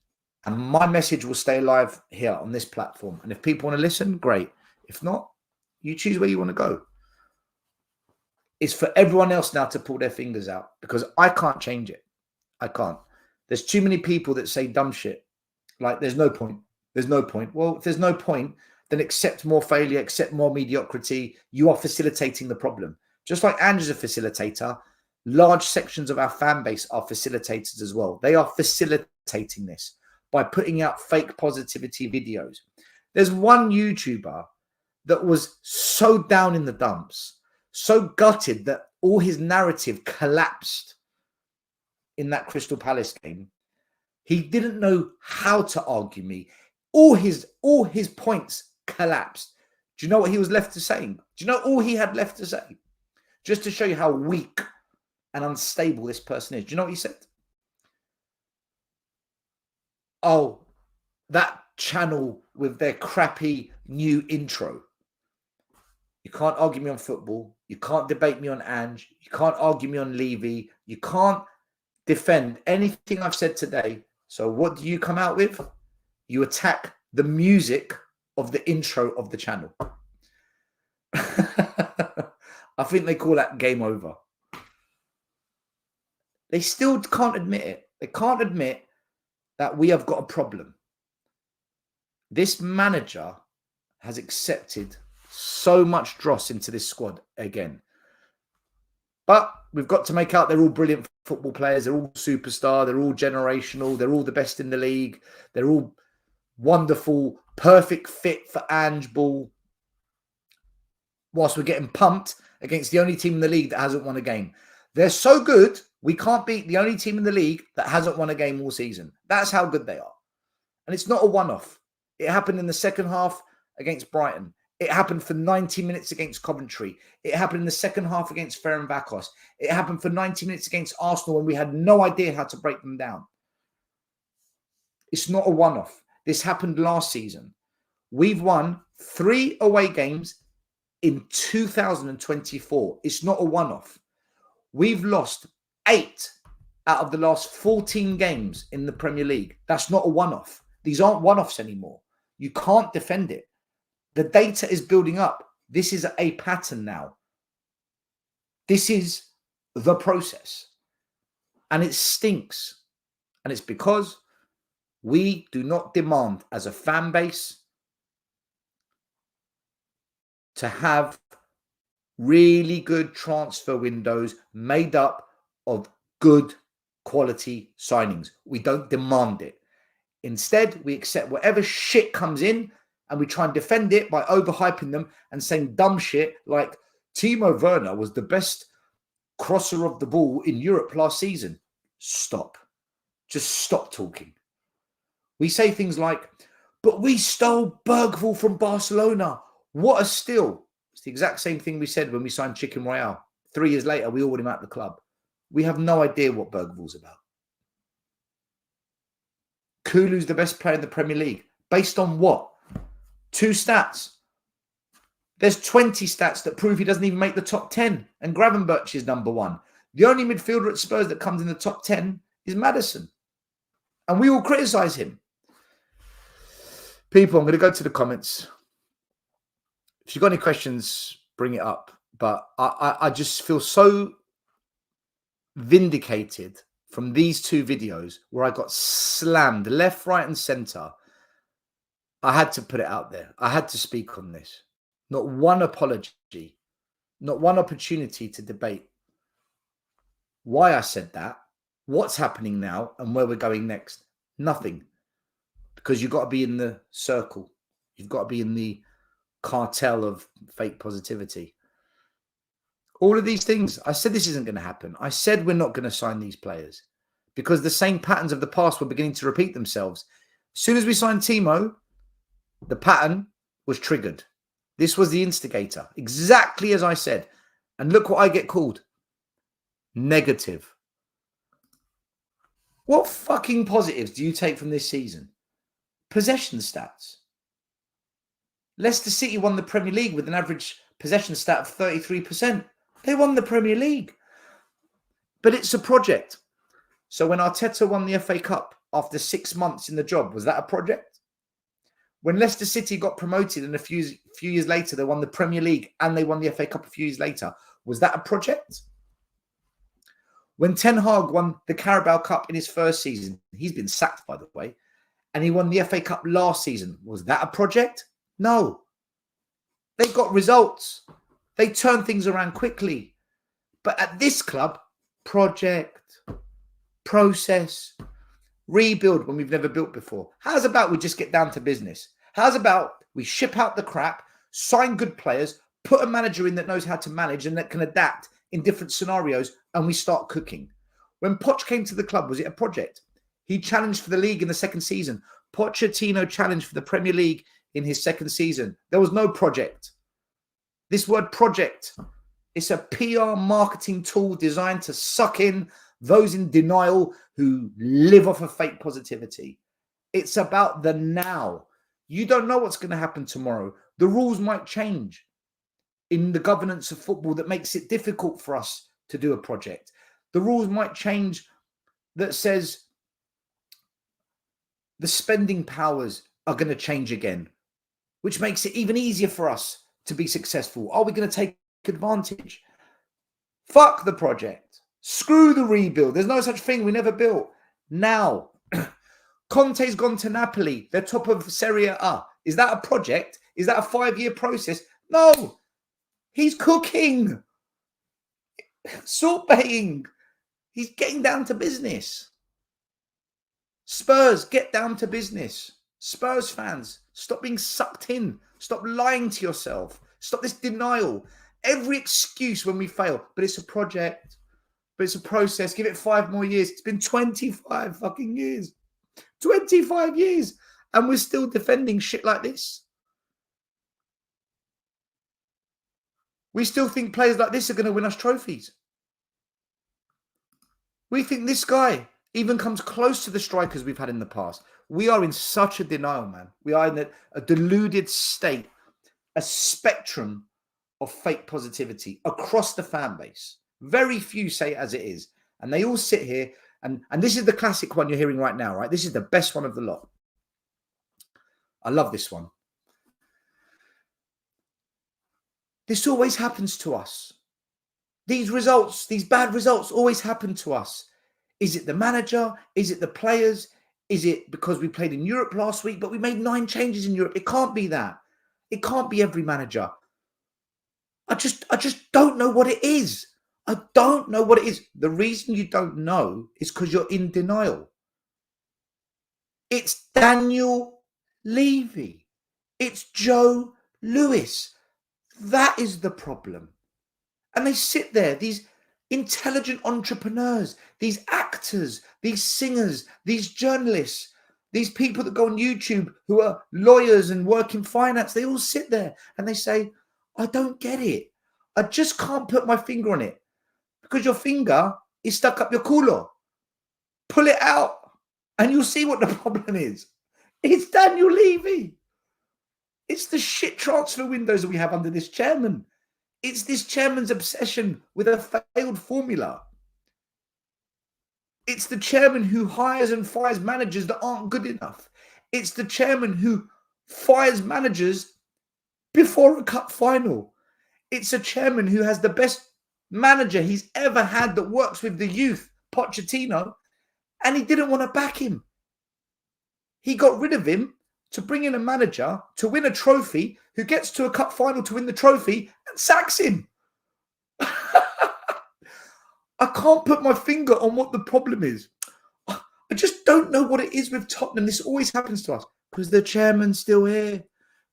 And my message will stay alive here on this platform. And if people want to listen, great. If not, you choose where you want to go. It's for everyone else now to pull their fingers out because I can't change it. I can't. There's too many people that say dumb shit. Like, there's no point. There's no point. Well, if there's no point, then accept more failure, accept more mediocrity. You are facilitating the problem. Just like Ange's a facilitator, large sections of our fan base are facilitators as well. They are facilitating this by putting out fake positivity videos. There's one YouTuber that was so down in the dumps, so gutted that all his narrative collapsed in that Crystal Palace game. He didn't know how to argue me. All his points collapsed. Do you know what he was left to saying? Do you know all he had left to say? Just to show you how weak and unstable this person is. Do you know what he said? Oh, that channel with their crappy new intro. You can't argue me on football. You can't debate me on Ange. You can't argue me on Levy. You can't defend anything I've said today. So what do you come out with? You attack the music of the intro of the channel. I think they call that game over. They still can't admit it. They can't admit that we have got a problem. This manager has accepted so much dross into this squad again. But we've got to make out they're all brilliant football players. They're all superstar. They're all generational. They're all the best in the league. They're all wonderful, perfect fit for Ange ball. Whilst we're getting pumped against the only team in the league that hasn't won a game. They're so good, we can't beat the only team in the league that hasn't won a game all season. That's how good they are. And it's not a one-off. It happened in the second half against Brighton. It happened for 90 minutes against Coventry. It happened in the second half against Ferencváros. It happened for 90 minutes against Arsenal when we had no idea how to break them down. It's not a one-off. This happened last season. We've won 3 away games in 2024. It's not a one-off. We've lost 8 out of the last 14 games in the Premier League. That's not a one-off. These aren't one-offs anymore. You can't defend it. The data is building up. This is a pattern now. This is the process. And it stinks. And it's because we do not demand as a fan base to have really good transfer windows made up of good quality signings. We don't demand it. Instead, we accept whatever shit comes in and we try and defend it by overhyping them and saying dumb shit like Timo Werner was the best crosser of the ball in Europe last season. Stop. Just stop talking. We say things like, but we stole Bergvall from Barcelona. What a steal. It's the exact same thing we said when we signed Chicken Royale. 3 years later, we ordered him out of the club. We have no idea what Bergvall's about. Kulu's the best player in the Premier League. Based on what? 2 stats. There's 20 stats that prove he doesn't even make the top 10. And Gravenberch is number 1. The only midfielder at Spurs that comes in the top 10 is Maddison. And we all criticise him. People, I'm going to go to the comments. If you've got any questions, bring it up. But I just feel so vindicated from these 2 videos where I got slammed left, right and centre. I had to put it out there. I had to speak on this. Not one apology, not one opportunity to debate why I said that, what's happening now and where we're going next. Nothing. Because you've got to be in the circle. You've got to be in the cartel of fake positivity. All of these things, I said this isn't going to happen. I said we're not going to sign these players because the same patterns of the past were beginning to repeat themselves. As soon as we signed Timo, the pattern was triggered. This was the instigator, exactly as I said. And look what I get called. Negative. What fucking positives do you take from this season? Possession stats. Leicester City won the Premier League with an average possession stat of 33%. They won the Premier League. But it's a project. So when Arteta won the FA Cup after 6 months in the job, was that a project? When Leicester City got promoted and a few years later, they won the Premier League and they won the FA Cup a few years later, was that a project? When Ten Hag won the Carabao Cup in his first season, he's been sacked, by the way, and he won the FA Cup last season, was that a project? No. They got results. They turned things around quickly. But at this club, project, process, rebuild when we've never built before. How's about we just get down to business? How's about we ship out the crap, sign good players, put a manager in that knows how to manage and that can adapt in different scenarios, and we start cooking? When Poch came to the club, was it a project? He challenged for the league in the second season. Pochettino challenged for the Premier League in his second season. There was no project. This word project, it's a PR marketing tool designed to suck in those in denial who live off of fake positivity. It's about the now. You don't know what's going to happen tomorrow. The rules might change in the governance of football that makes it difficult for us to do a project. The rules might change that says the spending powers are going to change again, which makes it even easier for us to be successful. Are we going to take advantage? Fuck the project. Screw the rebuild. There's no such thing. We never built. Now, Conte's gone to Napoli. They're top of Serie A. Is that a project? Is that a 5-year process? No. He's cooking. Sorting. He's getting down to business. Spurs, get down to business. Spurs fans, stop being sucked in. Stop lying to yourself. Stop this denial. Every excuse when we fail. But it's a project. But it's a process. Give it 5 more years. It's been 25 fucking years. 25 years. And we're still defending shit like this. We still think players like this are going to win us trophies. We think this guy even comes close to the strikers we've had in the past. We are in such a denial, man. We are in a deluded state, a spectrum of fake positivity across the fan base. Very few say it as it is. And they all sit here, and this is the classic one you're hearing right now, right? This is the best one of the lot. I love this one. This always happens to us. These results, these bad results always happen to us. Is it the manager? Is it the players? Is it because we played in Europe last week, but we made 9 changes in Europe? It can't be that. It can't be every manager. I just don't know what it is. I don't know what it is. The reason you don't know is because you're in denial. It's Daniel Levy. It's Joe Lewis. That is the problem. And they sit there, these intelligent entrepreneurs, these actors, these singers, these journalists, these people that go on YouTube who are lawyers and work in finance. They all sit there and they say, I don't get it. I just can't put my finger on it because your finger is stuck up your culo. Pull it out and you'll see what the problem is. It's Daniel Levy. It's the shit transfer windows that we have under this chairman. It's this chairman's obsession with a failed formula. It's the chairman who hires and fires managers that aren't good enough. It's the chairman who fires managers before a cup final. It's a chairman who has the best manager he's ever had that works with the youth, Pochettino, and he didn't want to back him. He got rid of him to bring in a manager to win a trophy who gets to a cup final to win the trophy and sacks him. I can't put my finger on what the problem is. I just don't know what it is with Tottenham. This always happens to us because the chairman's still here,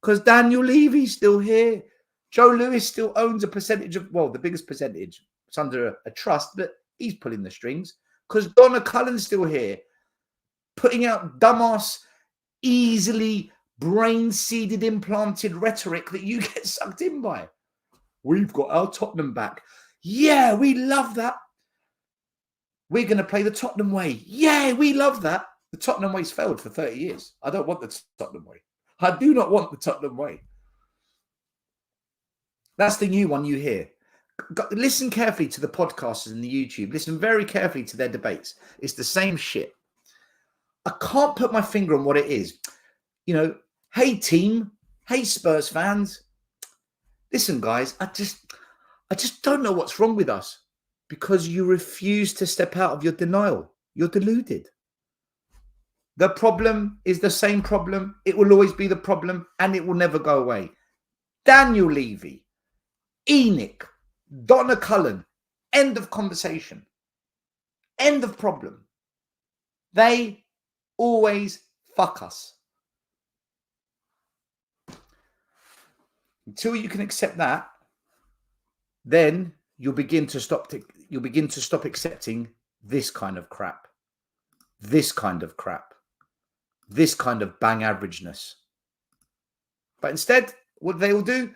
because Daniel Levy's still here. Joe Lewis still owns a percentage of, well, the biggest percentage. It's under a trust, but he's pulling the strings because Donna Cullen's still here, putting out dumbass, easily brain-seeded, implanted rhetoric that you get sucked in by. We've got our Tottenham back. Yeah, we love that. We're going to play the Tottenham way. Yeah, we love that. The Tottenham way's failed for 30 years. I don't want the Tottenham way. I do not want the Tottenham way. That's the new one you hear. Listen carefully to the podcasters and the YouTube. Listen very carefully to their debates. It's the same shit. I can't put my finger on what it is. You know, hey team, hey Spurs fans. Listen, guys, I just don't know what's wrong with us because you refuse to step out of your denial. You're deluded. The problem is the same problem. It will always be the problem and it will never go away. Daniel Levy, Enoch, Donna Cullen, end of conversation. End of problem. They always fuck us. Until you can accept that, then you'll begin to stop accepting this kind of crap. This kind of crap. This kind of bang averageness. But instead, what they will do,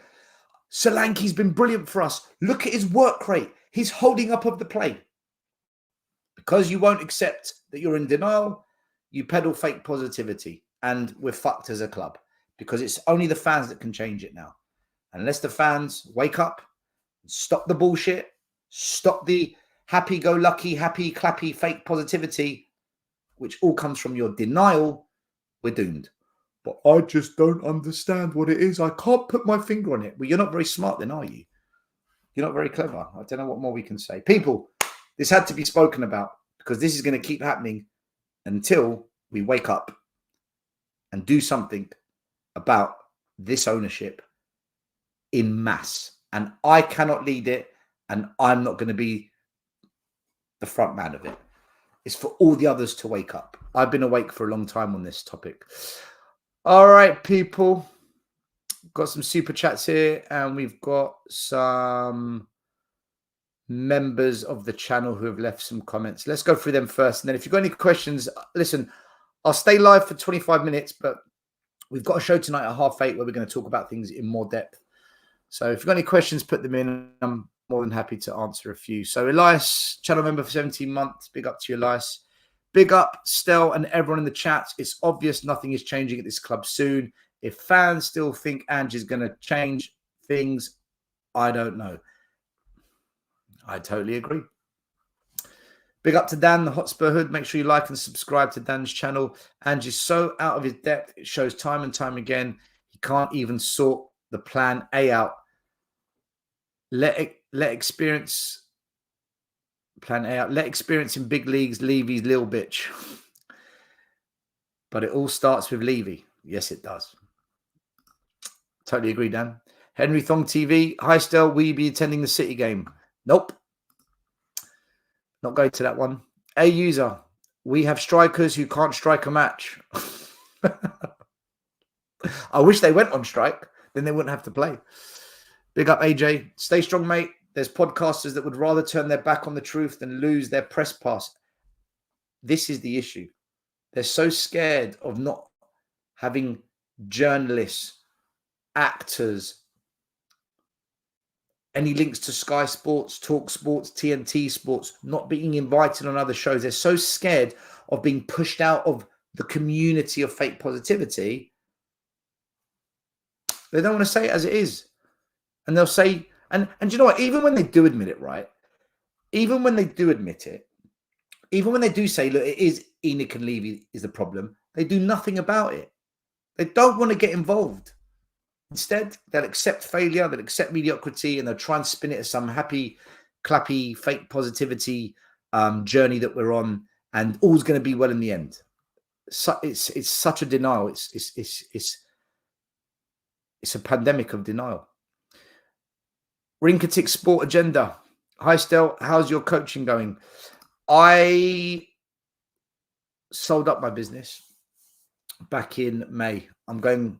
Solanke's been brilliant for us. Look at his work rate. He's holding up of the play. Because you won't accept that you're in denial, you peddle fake positivity. And we're fucked as a club. Because it's only the fans that can change it now. Unless the fans wake up, stop the bullshit, stop the happy-go-lucky, happy-clappy fake positivity, which all comes from your denial, we're doomed. But I just don't understand what it is. I can't put my finger on it. Well, you're not very smart then, are you? You're not very clever. I don't know what more we can say. People, this had to be spoken about because this is going to keep happening until we wake up and do something about this ownership in mass. And I cannot lead it, and I'm not going to be the front man of it. It's for all the others to wake up. I've been awake for a long time on this topic. All right, people. Got some super chats here, and we've got some members of the channel who have left some comments. Let's go through them first. And then if you've got any questions, listen, I'll stay live for 25 minutes, but We've got a show tonight at 8:30 where we're going to talk about things in more depth. So if you've got any questions, put them in. I'm more than happy to answer a few. So Elias, channel member for 17 months. Big up to you, Elias. Big up, Stel, and everyone in the chat. It's obvious nothing is changing at this club soon. If fans still think Ange is going to change things, I don't know. I totally agree. Big up to Dan, the Hotspur Hood. Make sure you like and subscribe to Dan's channel. Ange is so out of his depth. It shows time and time again. He can't even sort the plan A out. Let experience plan A out. Let experience in big leagues, Levy's little bitch. But it all starts with Levy. Yes, it does. Totally agree, Dan. Henry Thong TV. Hi, Stel. Will you be attending the City game? Nope. Not going to that one. A user. We have strikers who can't strike a match. I wish they went on strike. Then they wouldn't have to play. Big up, AJ. Stay strong, mate. There's podcasters that would rather turn their back on the truth than lose their press pass. This is the issue. They're so scared of not having journalists, actors, any links to Sky Sports, Talk Sports, TNT Sports, not being invited on other shows. They're so scared of being pushed out of the community of fake positivity. They don't want to say it as it is. And they'll say, and you know what? Even when they do admit it, right? Even when they do admit it, even when they do say, look, it is Enoch and Levy is the problem, they do nothing about it. They don't want to get involved. Instead, they'll accept failure, they'll accept mediocrity, and they'll try and spin it as some happy, clappy, fake positivity journey that we're on, and all's going to be well in the end. So it's such a denial. It's a pandemic of denial. Rinkatic Sport Agenda. Hi, Stel. How's your coaching going? I sold up my business back in May. I'm going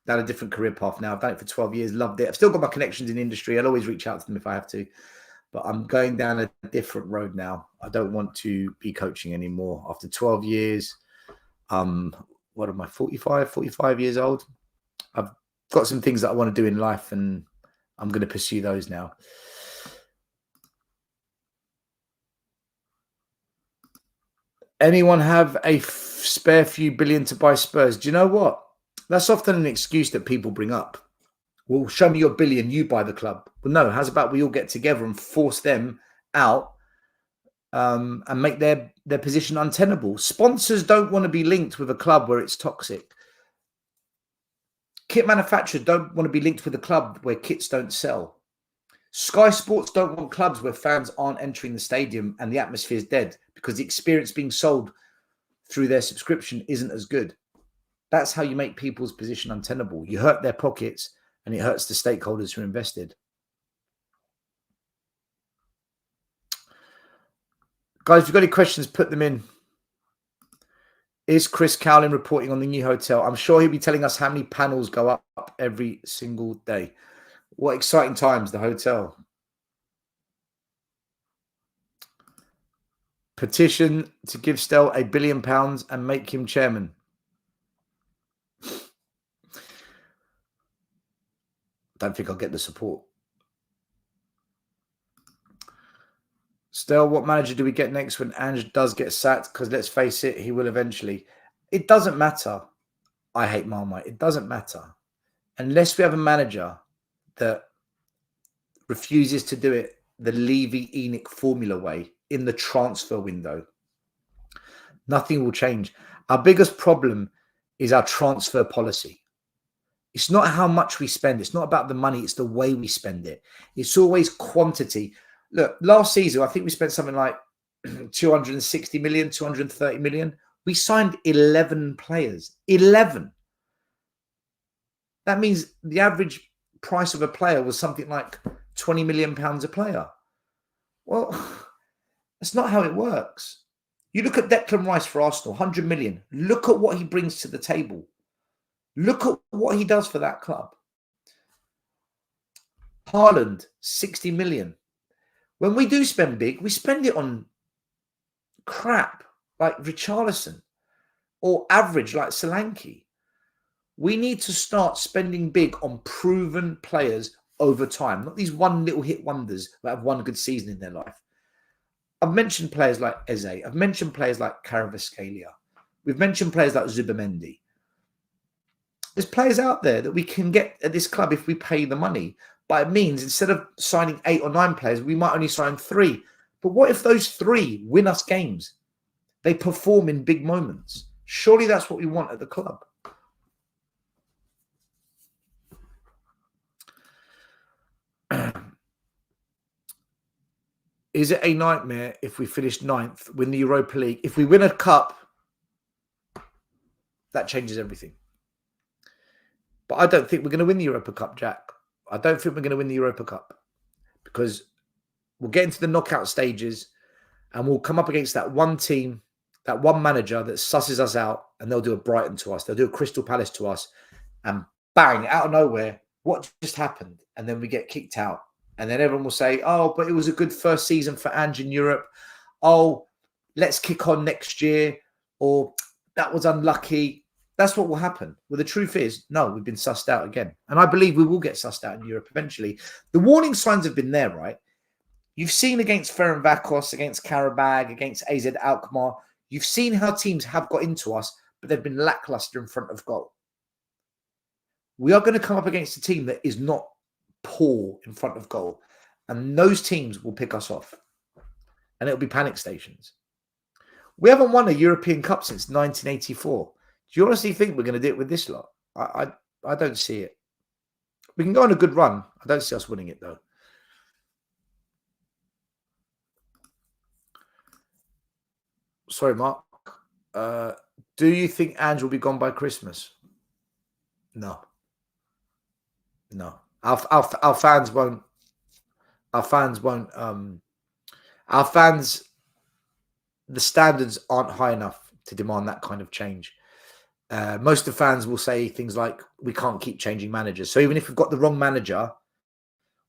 down a different career path now. I've done it for 12 years. Loved it. I've still got my connections in the industry. I'll always reach out to them if I have to. But I'm going down a different road now. I don't want to be coaching anymore. After 12 years, what am I, 45 years old? I've got some things that I want to do in life, and I'm going to pursue those now. Anyone have a spare few billion to buy Spurs? Do you know what? That's often an excuse that people bring up. Well, show me your billion, you buy the club. Well, no, how's about we all get together and force them out and make their position untenable? Sponsors don't want to be linked with a club where it's toxic. Kit manufacturers don't want to be linked with a club where kits don't sell. Sky Sports don't want clubs where fans aren't entering the stadium and the atmosphere is dead because the experience being sold through their subscription isn't as good. That's how you make people's position untenable. You hurt their pockets and it hurts the stakeholders who invested. Guys, if you've got any questions, put them in. Is Chris Cowlin reporting on the new hotel? I'm sure he'll be telling us how many panels go up every single day. What exciting times, the hotel. Petition to give Stel £1 billion and make him chairman. Don't think I'll get the support. Stel, what manager do we get next when Ange does get sacked? Because let's face it, he will eventually. It doesn't matter. I hate Marmite. It doesn't matter. Unless we have a manager that refuses to do it the Levy-Enoch formula way in the transfer window, nothing will change. Our biggest problem is our transfer policy. It's not how much we spend. It's not about the money. It's the way we spend it. It's always quantity. Look, last season, I think we spent something like 260 million, 230 million. We signed 11 players. 11. That means the average price of a player was something like £20 million a player. Well, that's not how it works. You look at Declan Rice for Arsenal, 100 million. Look at what he brings to the table. Look at what he does for that club. Haaland, 60 million. When we do spend big, we spend it on crap like Richarlison or average like Solanke. We need to start spending big on proven players over time, not these one little hit wonders that have one good season in their life. I've mentioned players like Eze. I've mentioned players like Kvaratskhelia. We've mentioned players like Zubamendi. There's players out there that we can get at this club if we pay the money. But it means instead of signing 8 or 9 players, we might only sign 3. But what if those 3 win us games? They perform in big moments. Surely that's what we want at the club. Is it a nightmare if we finish 9th, win the Europa League? If we win a cup, that changes everything. But I don't think we're going to win the Europa Cup, Jack. I don't think we're going to win the Europa Cup because we'll get into the knockout stages and we'll come up against that one team, that one manager that susses us out, and they'll do a Brighton to us. They'll do a Crystal Palace to us, and bang, out of nowhere, what just happened? And then we get kicked out. And then everyone will say, oh, but it was a good first season for Ange in Europe. Oh, let's kick on next year. Or that was unlucky. That's what will happen. Well, the truth is, no, we've been sussed out again. And I believe we will get sussed out in Europe eventually. The warning signs have been there, right? You've seen against Ferencváros, against Karabag, against AZ Alkmaar. You've seen how teams have got into us, but they've been lackluster in front of goal. We are going to come up against a team that is not poor in front of goal. And those teams will pick us off. And it'll be panic stations. We haven't won a European Cup since 1984. Do you honestly think we're going to do it with this lot? I don't see it. We can go on a good run. I don't see us winning it, though. Sorry, Mark. Do you think Ange will be gone by Christmas? No. No. Our fans won't. Our fans won't. Our fans, the standards aren't high enough to demand that kind of change. Most of the fans will say things like, we can't keep changing managers. So even if we've got the wrong manager,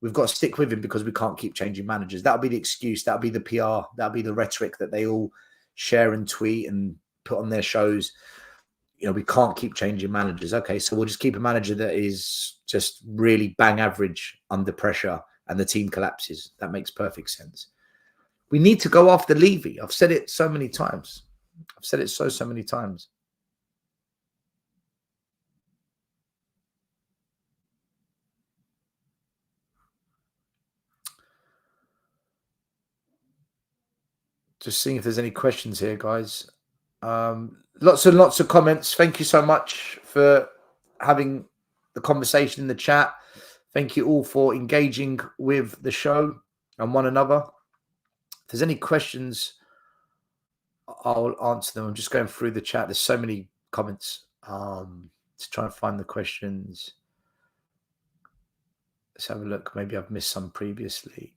we've got to stick with him because we can't keep changing managers. That'll be the excuse. That'll be the PR. That'll be the rhetoric that they all share and tweet and put on their shows. You know, we can't keep changing managers. Okay, so we'll just keep a manager that is just really bang average under pressure and the team collapses. That makes perfect sense. We need to go after Levy. I've said it so many times. I've said it so many times. Just seeing if there's any questions here, guys. Lots and lots of comments. Thank you so much for having the conversation in the chat. Thank you all for engaging with the show and one another. If there's any questions, I'll answer them. I'm just going through the chat. There's so many comments. To try and find the questions. Let's have a look. Maybe I've missed some previously.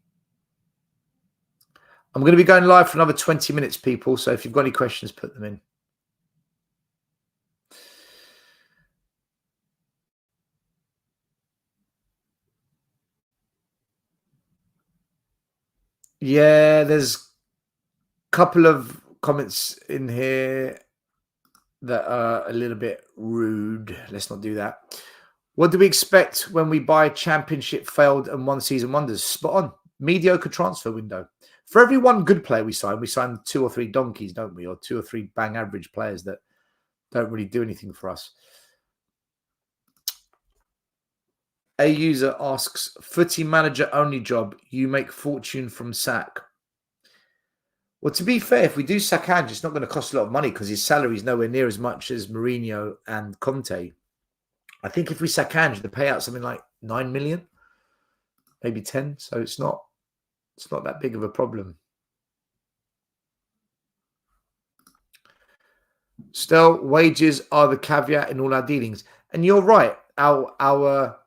I'm going to be going live for another 20 minutes, people. So if you've got any questions, put them in. Yeah, there's a couple of comments in here that are a little bit rude. Let's not do that. What do we expect when we buy championship failed and one season wonders? Spot on. Mediocre transfer window. For every one good player we sign 2 or 3 donkeys, don't we? Or 2 or 3 bang average players that don't really do anything for us. A user asks, footy manager only job, you make fortune from sack. Well, to be fair, if we do sack Ange, it's not going to cost a lot of money because his salary is nowhere near as much as Mourinho and Conte. I think if we sack Ange, the payout something like 9 million, maybe 10. So it's not that big of a problem. Still, wages are the caveat in all our dealings. And you're right. Our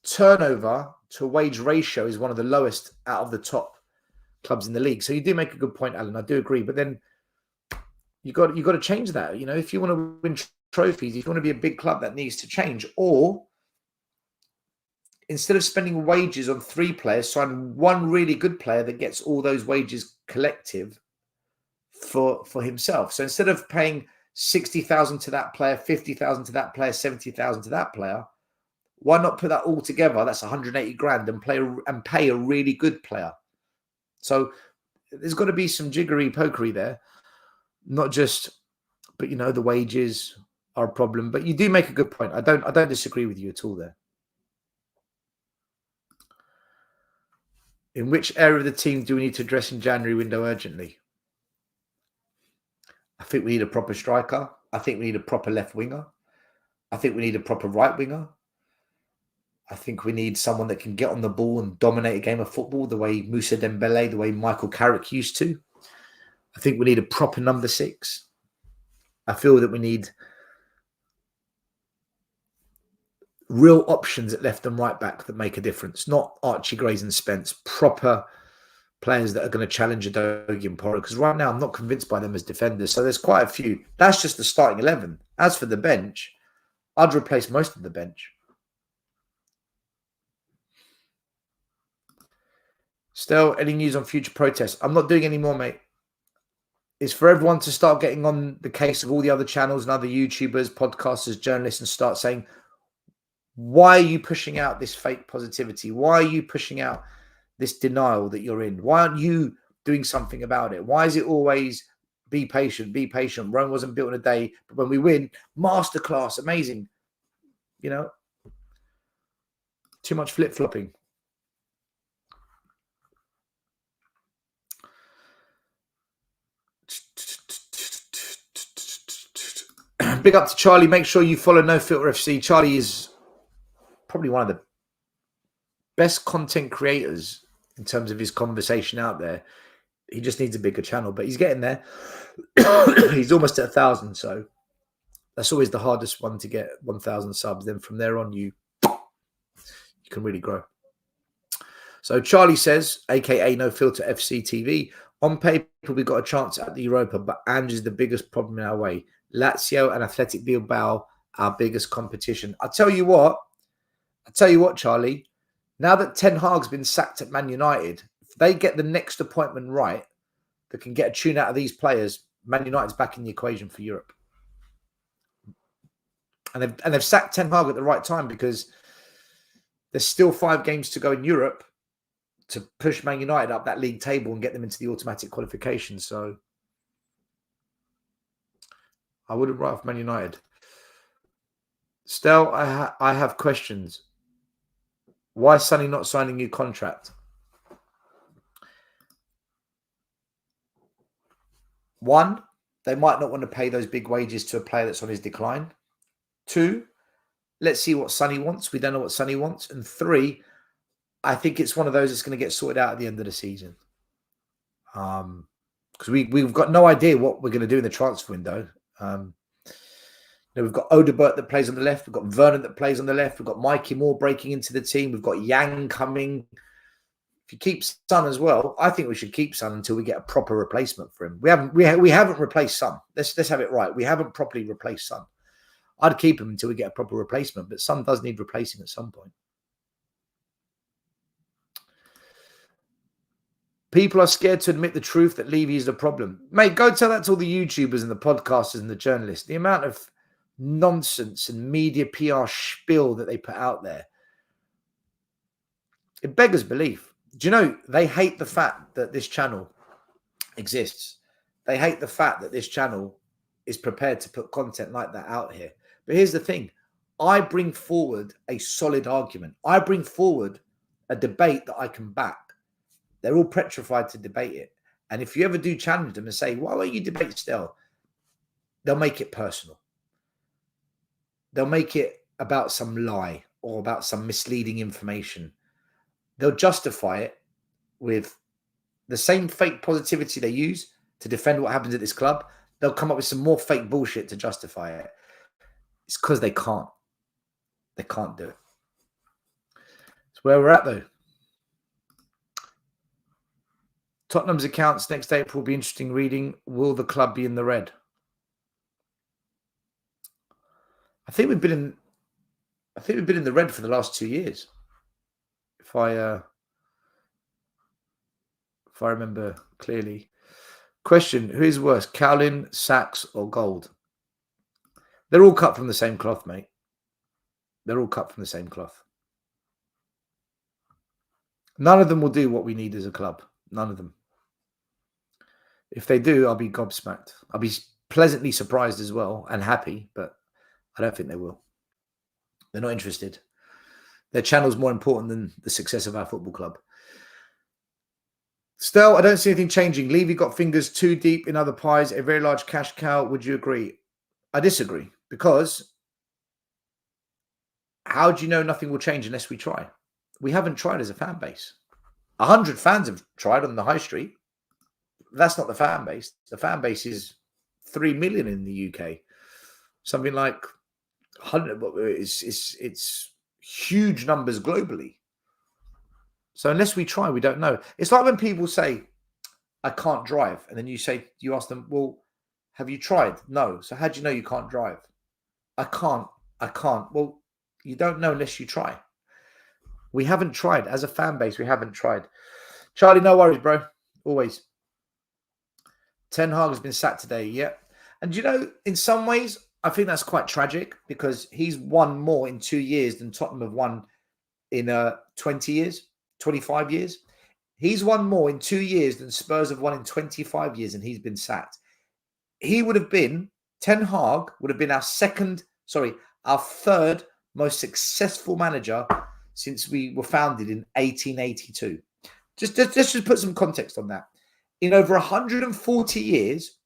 turnover to wage ratio is one of the lowest out of the top clubs in the league. So you do make a good point, Alan. I do agree. But then you got to change that. You know, if you want to win trophies, if you want to be a big club, that needs to change. Or instead of spending wages on 3 players, sign one really good player that gets all those wages collective for himself. So instead of paying 60,000 to that player, 50,000 to that player, 70,000 to that player. Why not put that all together? That's 180 grand and pay a really good player. So there's got to be some jiggery pokery there, not just, but the wages are a problem. But you do make a good point. I don't disagree with you at all there. In which area of the team do we need to address in January window urgently? I think we need a proper striker. I think we need a proper left winger. I think we need a proper right winger. I think we need someone that can get on the ball and dominate a game of football the way Moussa Dembele, the way Michael Carrick used to. I think we need a proper number 6. I feel that we need real options at left and right back that make a difference, not Archie Grays and Spence, proper players that are going to challenge Udogie and Porro, because right now I'm not convinced by them as defenders. So there's quite a few. That's just the starting 11. As for the bench, I'd replace most of the bench. Still, any news on future protests? I'm not doing any more, mate. It's for everyone to start getting on the case of all the other channels and other YouTubers, podcasters, journalists, and start saying, why are you pushing out this fake positivity? Why are you pushing out this denial that you're in? Why aren't you doing something about it? Why is it always be patient, be patient? Rome wasn't built in a day, but when we win, masterclass, amazing. Too much flip-flopping. Big up to Charlie. Make sure you follow No Filter FC. Charlie is probably one of the best content creators in terms of his conversation out there. He just needs a bigger channel, but he's getting there. He's almost at 1,000, so that's always the hardest one to get, 1,000 subs. Then from there on, you can really grow. So Charlie says, aka No Filter FC TV, on paper we got a chance at the Europa, but Ange is the biggest problem in our way. Lazio and Athletic Bilbao, our biggest competition. I tell you what, Charlie, now that Ten Hag's been sacked at Man United, if they get the next appointment right, that can get a tune out of these players, Man United's back in the equation for Europe. And they've sacked Ten Hag at the right time, because there's still 5 games to go in Europe to push Man United up that league table and get them into the automatic qualification. So I wouldn't write off Man United. Stel, I have questions. Why is Sonny not signing a new contract? 1, they might not want to pay those big wages to a player that's on his decline. 2, let's see what Sonny wants. We don't know what Sonny wants. And 3, I think it's one of those that's going to get sorted out at the end of the season. Because we've got no idea what we're going to do in the transfer window. We've got Odebert that plays on the left. We've got Werner that plays on the left. We've got Mikey Moore breaking into the team. We've got Yang coming. If you keep Son as well, I think we should keep Son until we get a proper replacement for him. We haven't replaced Son. Let's have it right. We haven't properly replaced Son. I'd keep him until we get a proper replacement, but Son does need replacing at some point. People are scared to admit the truth that Levy is the problem. Mate, go tell that to all the YouTubers and the podcasters and the journalists. The amount of nonsense and media PR spiel that they put out there, it beggars belief. Do you know, they hate the fact that this channel exists. They hate the fact that this channel is prepared to put content like that out here. But here's the thing. I bring forward a solid argument. I bring forward a debate that I can back. They're all petrified to debate it. And if you ever do challenge them and say, why won't you debate still? They'll make it personal. They'll make it about some lie or about some misleading information. They'll justify it with the same fake positivity they use to defend what happens at this club. They'll come up with some more fake bullshit to justify it. It's because they can't. They can't do it. It's where we're at, though. Tottenham's accounts next April will be interesting reading. Will the club be in the red? I think we've been in the red for the last 2 years. If I remember clearly. Question: who is worse, Cowlin, Sachs, or Gold? They're all cut from the same cloth, mate. They're all cut from the same cloth. None of them will do what we need as a club. None of them. If they do, I'll be gobsmacked. I'll be pleasantly surprised as well and happy, but I don't think they will. They're not interested. Their channel's more important than the success of our football club. Still, I don't see anything changing. Levy got fingers too deep in other pies, a very large cash cow. Would you agree? I disagree, because how do you know nothing will change unless we try? We haven't tried as a fan base. 100 fans have tried on the high street. That's not the fan base. The fan base is 3 million in the UK. Something like 100. It's huge numbers globally. So unless we try, we don't know. It's like when people say, I can't drive. And then you ask them, well, have you tried? No. So how do you know you can't drive? I can't. Well, you don't know unless you try. We haven't tried. As a fan base, we haven't tried. Charlie, no worries, bro. Always. Ten Hag has been sacked today. Yeah. And you know, in some ways, I think that's quite tragic, because he's won more in 2 years than Tottenham have won in 20 years, 25 years. He's won more in 2 years than Spurs have won in 25 years, and he's been sacked. Ten Hag would have been our third most successful manager since we were founded in 1882. Just put some context on that. In over 140 years,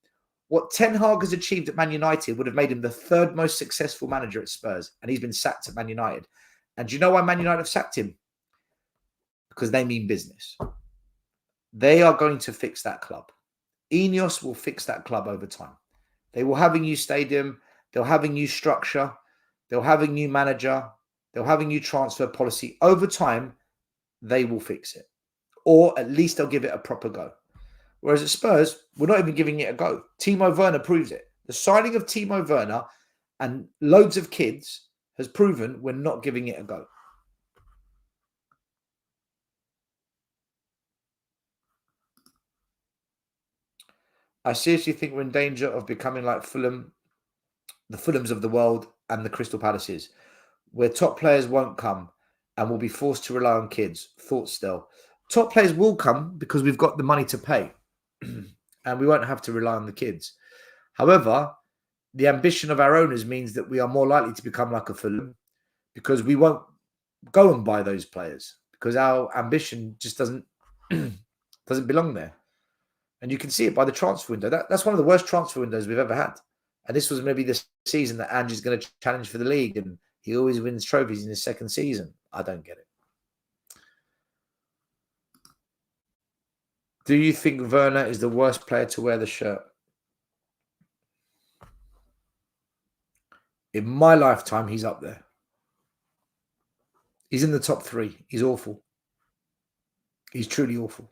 what Ten Hag has achieved at Man United would have made him the third most successful manager at Spurs, and he's been sacked at Man United. And do you know why Man United have sacked him? Because they mean business. They are going to fix that club. Ineos will fix that club over time. They will have a new stadium. They'll have a new structure. They'll have a new manager. They'll have a new transfer policy. Over time, they will fix it. Or at least they'll give it a proper go. Whereas at Spurs, we're not even giving it a go. Timo Werner proves it. The signing of Timo Werner and loads of kids has proven we're not giving it a go. I seriously think we're in danger of becoming like Fulham, the Fulhams of the world and the Crystal Palaces, where top players won't come and will be forced to rely on kids. Thoughts still. Top players will come because we've got the money to pay and we won't have to rely on the kids. However, the ambition of our owners means that we are more likely to become like a Fulham, because we won't go and buy those players, because our ambition just doesn't belong there. And you can see it by the transfer window. That's one of the worst transfer windows we've ever had. And this was maybe the season that Ange's going to challenge for the league, and he always wins trophies in his second season. I don't get it. Do you think Werner is the worst player to wear the shirt? In my lifetime, he's up there. He's in the top 3. He's awful. He's truly awful.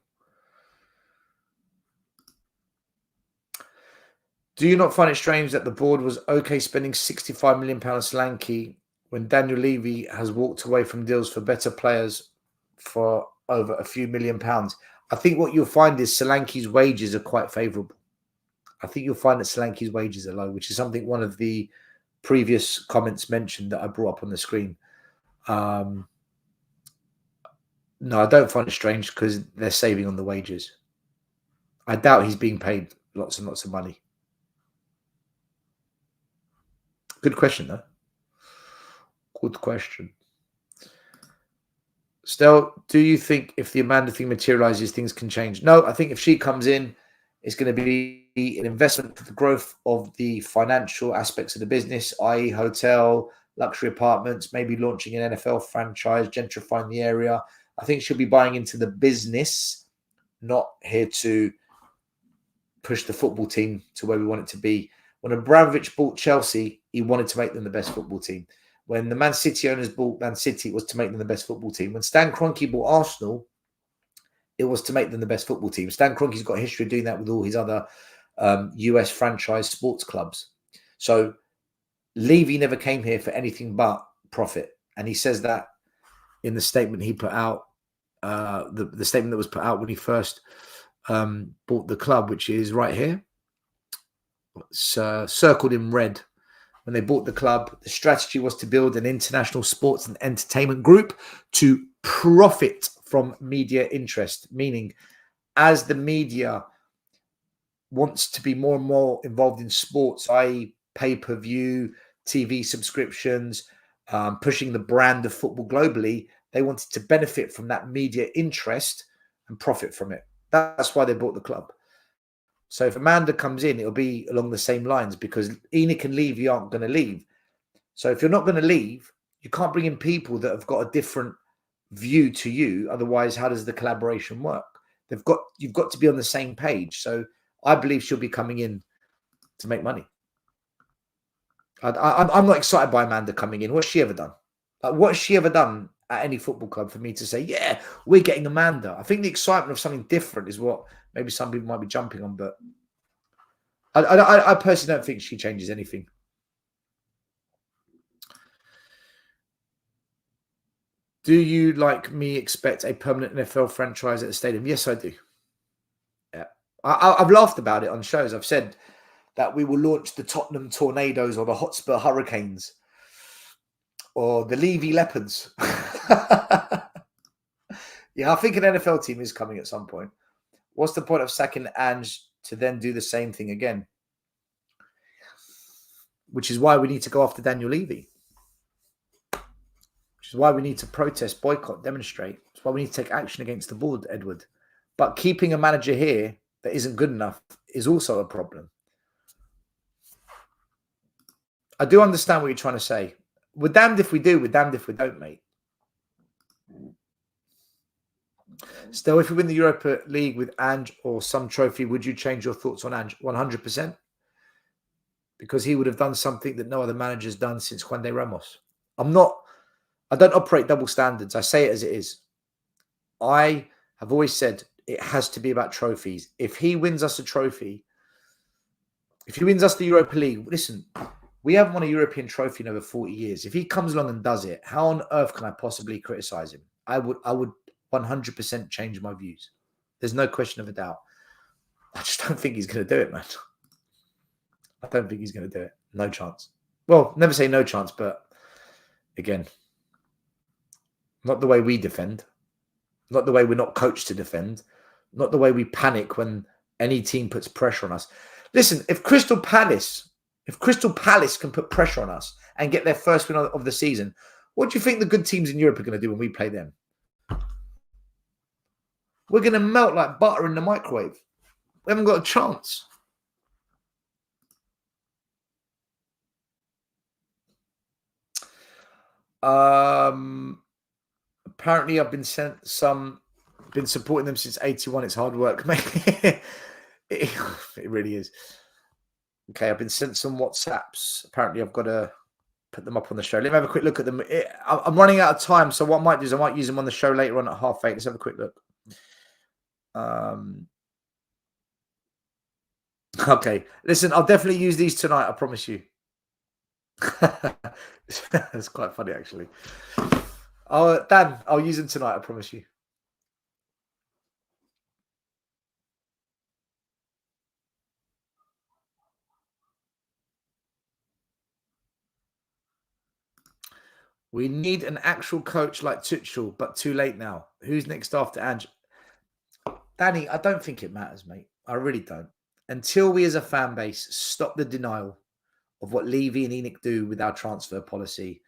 Do you not find it strange that the board was okay spending £65 million Solanke when Daniel Levy has walked away from deals for better players for over a few £1 million? I think what you'll find is Solanke's wages are quite favourable. I think you'll find that Solanke's wages are low, which is something one of the previous comments mentioned that I brought up on the screen. No, I don't find it strange, because they're saving on the wages. I doubt he's being paid lots and lots of money. Good question, though. Good question. Still, do you think if the Amanda thing materializes, things can change? No, I think if she comes in, it's going to be an investment for the growth of the financial aspects of the business, i.e. hotel, luxury apartments, maybe launching an NFL franchise, gentrifying the area. I think she'll be buying into the business, not here to push the football team to where we want it to be. When Abramovich bought Chelsea, he wanted to make them the best football team. When the Man City owners bought Man City, it was to make them the best football team. When Stan Kroenke bought Arsenal, it was to make them the best football team. Stan Kroenke's got a history of doing that with all his other US franchise sports clubs. So Levy never came here for anything but profit. And he says that in the statement he put out, the statement that was put out when he first bought the club, which is right here. It's circled in red when they bought the club, the strategy was to build an international sports and entertainment group to profit from media interest, meaning as the media wants to be more and more involved in sports, i.e. pay-per-view, TV subscriptions, pushing the brand of football globally, they wanted to benefit from that media interest and profit from it. That's why they bought the club. So if Amanda comes in, it'll be along the same lines, because Enoch and Levy aren't going to leave. So if you're not going to leave, you can't bring in people that have got a different view to you. Otherwise, how does the collaboration work? You've got to be on the same page. So I believe she'll be coming in to make money. I'm not excited by Amanda coming in. What's she ever done? Like, what has she ever done at any football club for me to say, yeah, we're getting Amanda? I think the excitement of something different is what maybe some people might be jumping on, but I personally don't think she changes anything. Do you, like me, expect a permanent NFL franchise at the stadium? Yes, I do. Yeah, I've laughed about it on shows. I've said that we will launch the Tottenham Tornadoes or the Hotspur Hurricanes or the Levy Leopards. Yeah, I think an NFL team is coming at some point. What's the point of sacking Ange to then do the same thing again? Which is why we need to go after Daniel Levy. Which is why we need to protest, boycott, demonstrate. It's why we need to take action against the board, Edward. But keeping a manager here that isn't good enough is also a problem. I do understand what you're trying to say. We're damned if we do, we're damned if we don't, mate. Still, if we win the Europa League with Ange or some trophy, would you change your thoughts on Ange? 100%. Because he would have done something that no other manager's done since Juan de Ramos. I don't operate double standards. I say it as it is. I have always said it has to be about trophies. If he wins us a trophy, if he wins us the Europa League, listen, we haven't won a European trophy in over 40 years. If he comes along and does it, how on earth can I possibly criticize him? I would 100% change my views. There's no question of a doubt. I just don't think he's going to do it, man. I don't think he's going to do it. No chance. Well, never say no chance, but again, not the way we defend. Not the way we're not coached to defend. Not the way we panic when any team puts pressure on us. Listen, if Crystal Palace can put pressure on us and get their first win of the season, what do you think the good teams in Europe are going to do when we play them? We're going to melt like butter in the microwave. We haven't got a chance. Apparently, I've been supporting them since 81. It's hard work, mate. It really is. Okay, I've been sent some WhatsApps. Apparently, I've got to put them up on the show. Let me have a quick look at them. I'm running out of time, so what I might do is I might use them on the show later on at 8:30. Let's have a quick look. Okay, listen, I'll definitely use these tonight. I promise you. That's quite funny, actually. Dan, I'll use them tonight. I promise you. We need an actual coach like Tuchel, but too late now. Who's next after Ange? Danny, I don't think it matters, mate. I really don't. Until we as a fan base stop the denial of what Levy and Enoch do with our transfer policy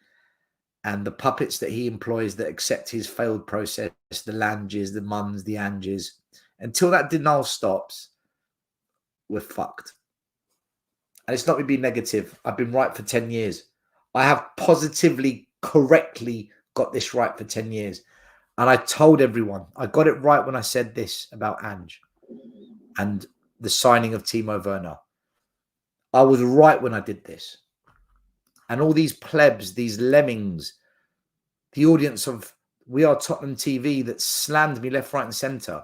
and the puppets that he employs that accept his failed process, the Langes, the Mums, the Anges, until that denial stops, we're fucked. And it's not me being negative. I've been right for 10 years. I have positively, correctly got this right for 10 years. And I told everyone, I got it right when I said this about Ange and the signing of Timo Werner. I was right when I did this. And all these plebs, these lemmings, the audience of We Are Tottenham TV that slammed me left, right and centre,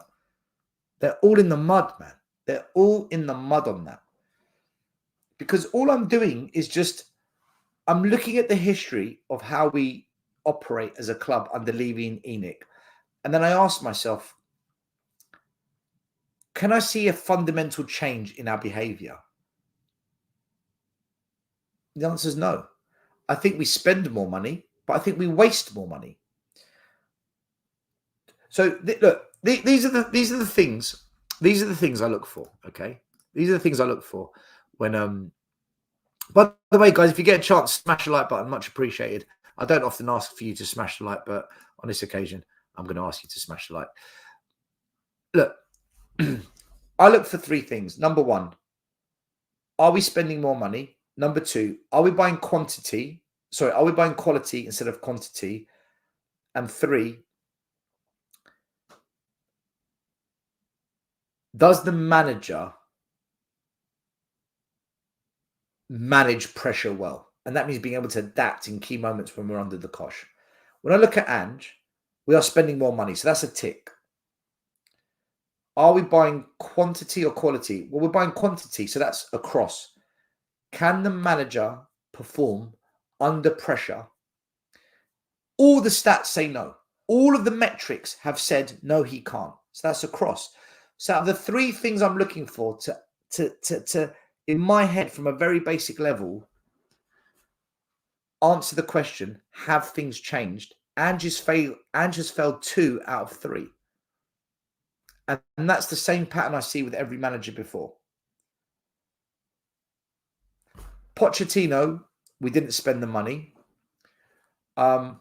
they're all in the mud, man. They're all in the mud on that. Because all I'm doing is I'm looking at the history of how we operate as a club under Levy and Enoch. And then I ask myself, can I see a fundamental change in our behaviour? The answer is no. I think we spend more money, but I think we waste more money. So look, these are the things. These are the things I look for. Okay, these are the things I look for when. By the way, guys, if you get a chance, smash the like button. Much appreciated. I don't often ask for you to smash the like, but on this occasion, I'm going to ask you to smash the like. Look, I look for three things. Number one, are we spending more money? Number two, are we buying quantity? Sorry, are we buying quality instead of quantity? And three, does the manager manage pressure well? And that means being able to adapt in key moments when we're under the cosh. When I look at Ange, we are spending more money. So that's a tick. Are we buying quantity or quality? Well, we're buying quantity. So that's a cross. Can the manager perform under pressure? All the stats say no. All of the metrics have said no, he can't. So that's a cross. So out of the three things I'm looking for to in my head, from a very basic level, answer the question, have things changed? Ange has failed 2 out of 3. And that's the same pattern I see with every manager before. Pochettino, we didn't spend the money. But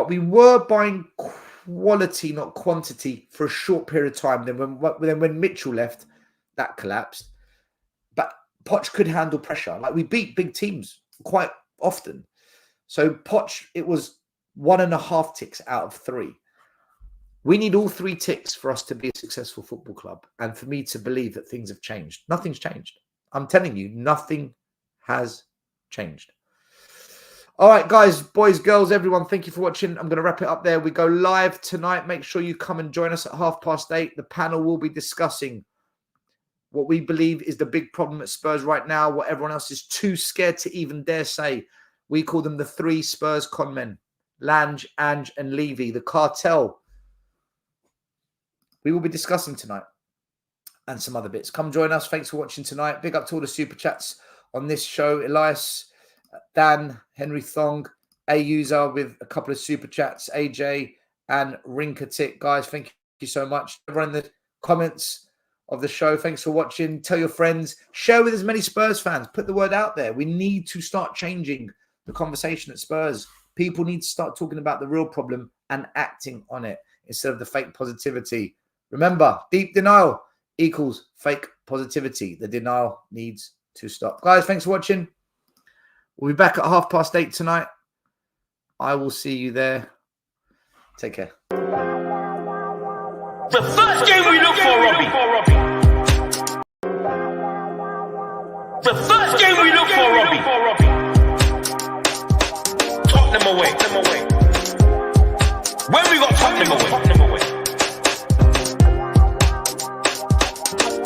we were buying quality, not quantity, for a short period of time. Then when Mitchell left, that collapsed. But Poch could handle pressure. Like, we beat big teams quite often. So Poch, it was 1.5 ticks out of 3. We need all 3 ticks for us to be a successful football club, and for me to believe that things have changed. Nothing's changed. I'm telling you, nothing has changed. All right, guys, boys, girls, everyone, thank you for watching. I'm going to wrap it up there. We go live tonight. Make sure you come and join us at 8:30. The panel will be discussing what we believe is the big problem at Spurs right now, what everyone else is too scared to even dare say. We call them the 3 Spurs con men: Lange, Ange, and Levy, the cartel. We will be discussing tonight and some other bits. Come join us. Thanks for watching tonight. Big up to all the super chats on this show. Elias, Dan, Henry Thong, A user with a couple of super chats, AJ and Rinkatik. Guys, thank you so much. Everyone in the comments of the show, thanks for watching. Tell your friends. Share with as many Spurs fans. Put the word out there. We need to start changing the conversation at Spurs. People need to start talking about the real problem and acting on it instead of the fake positivity. Remember, deep denial equals fake positivity. The denial needs to stop. Guys, thanks for watching. We'll be back at 8:30 tonight. I will see you there. Take care. The first game we look for, Robbie. The first game we look for, Robbie. Tottenham away. When we got Tottenham away.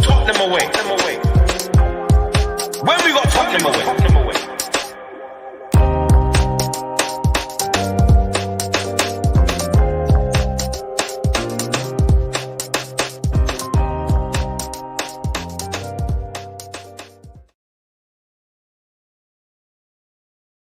Tottenham away. When we got Tottenham away.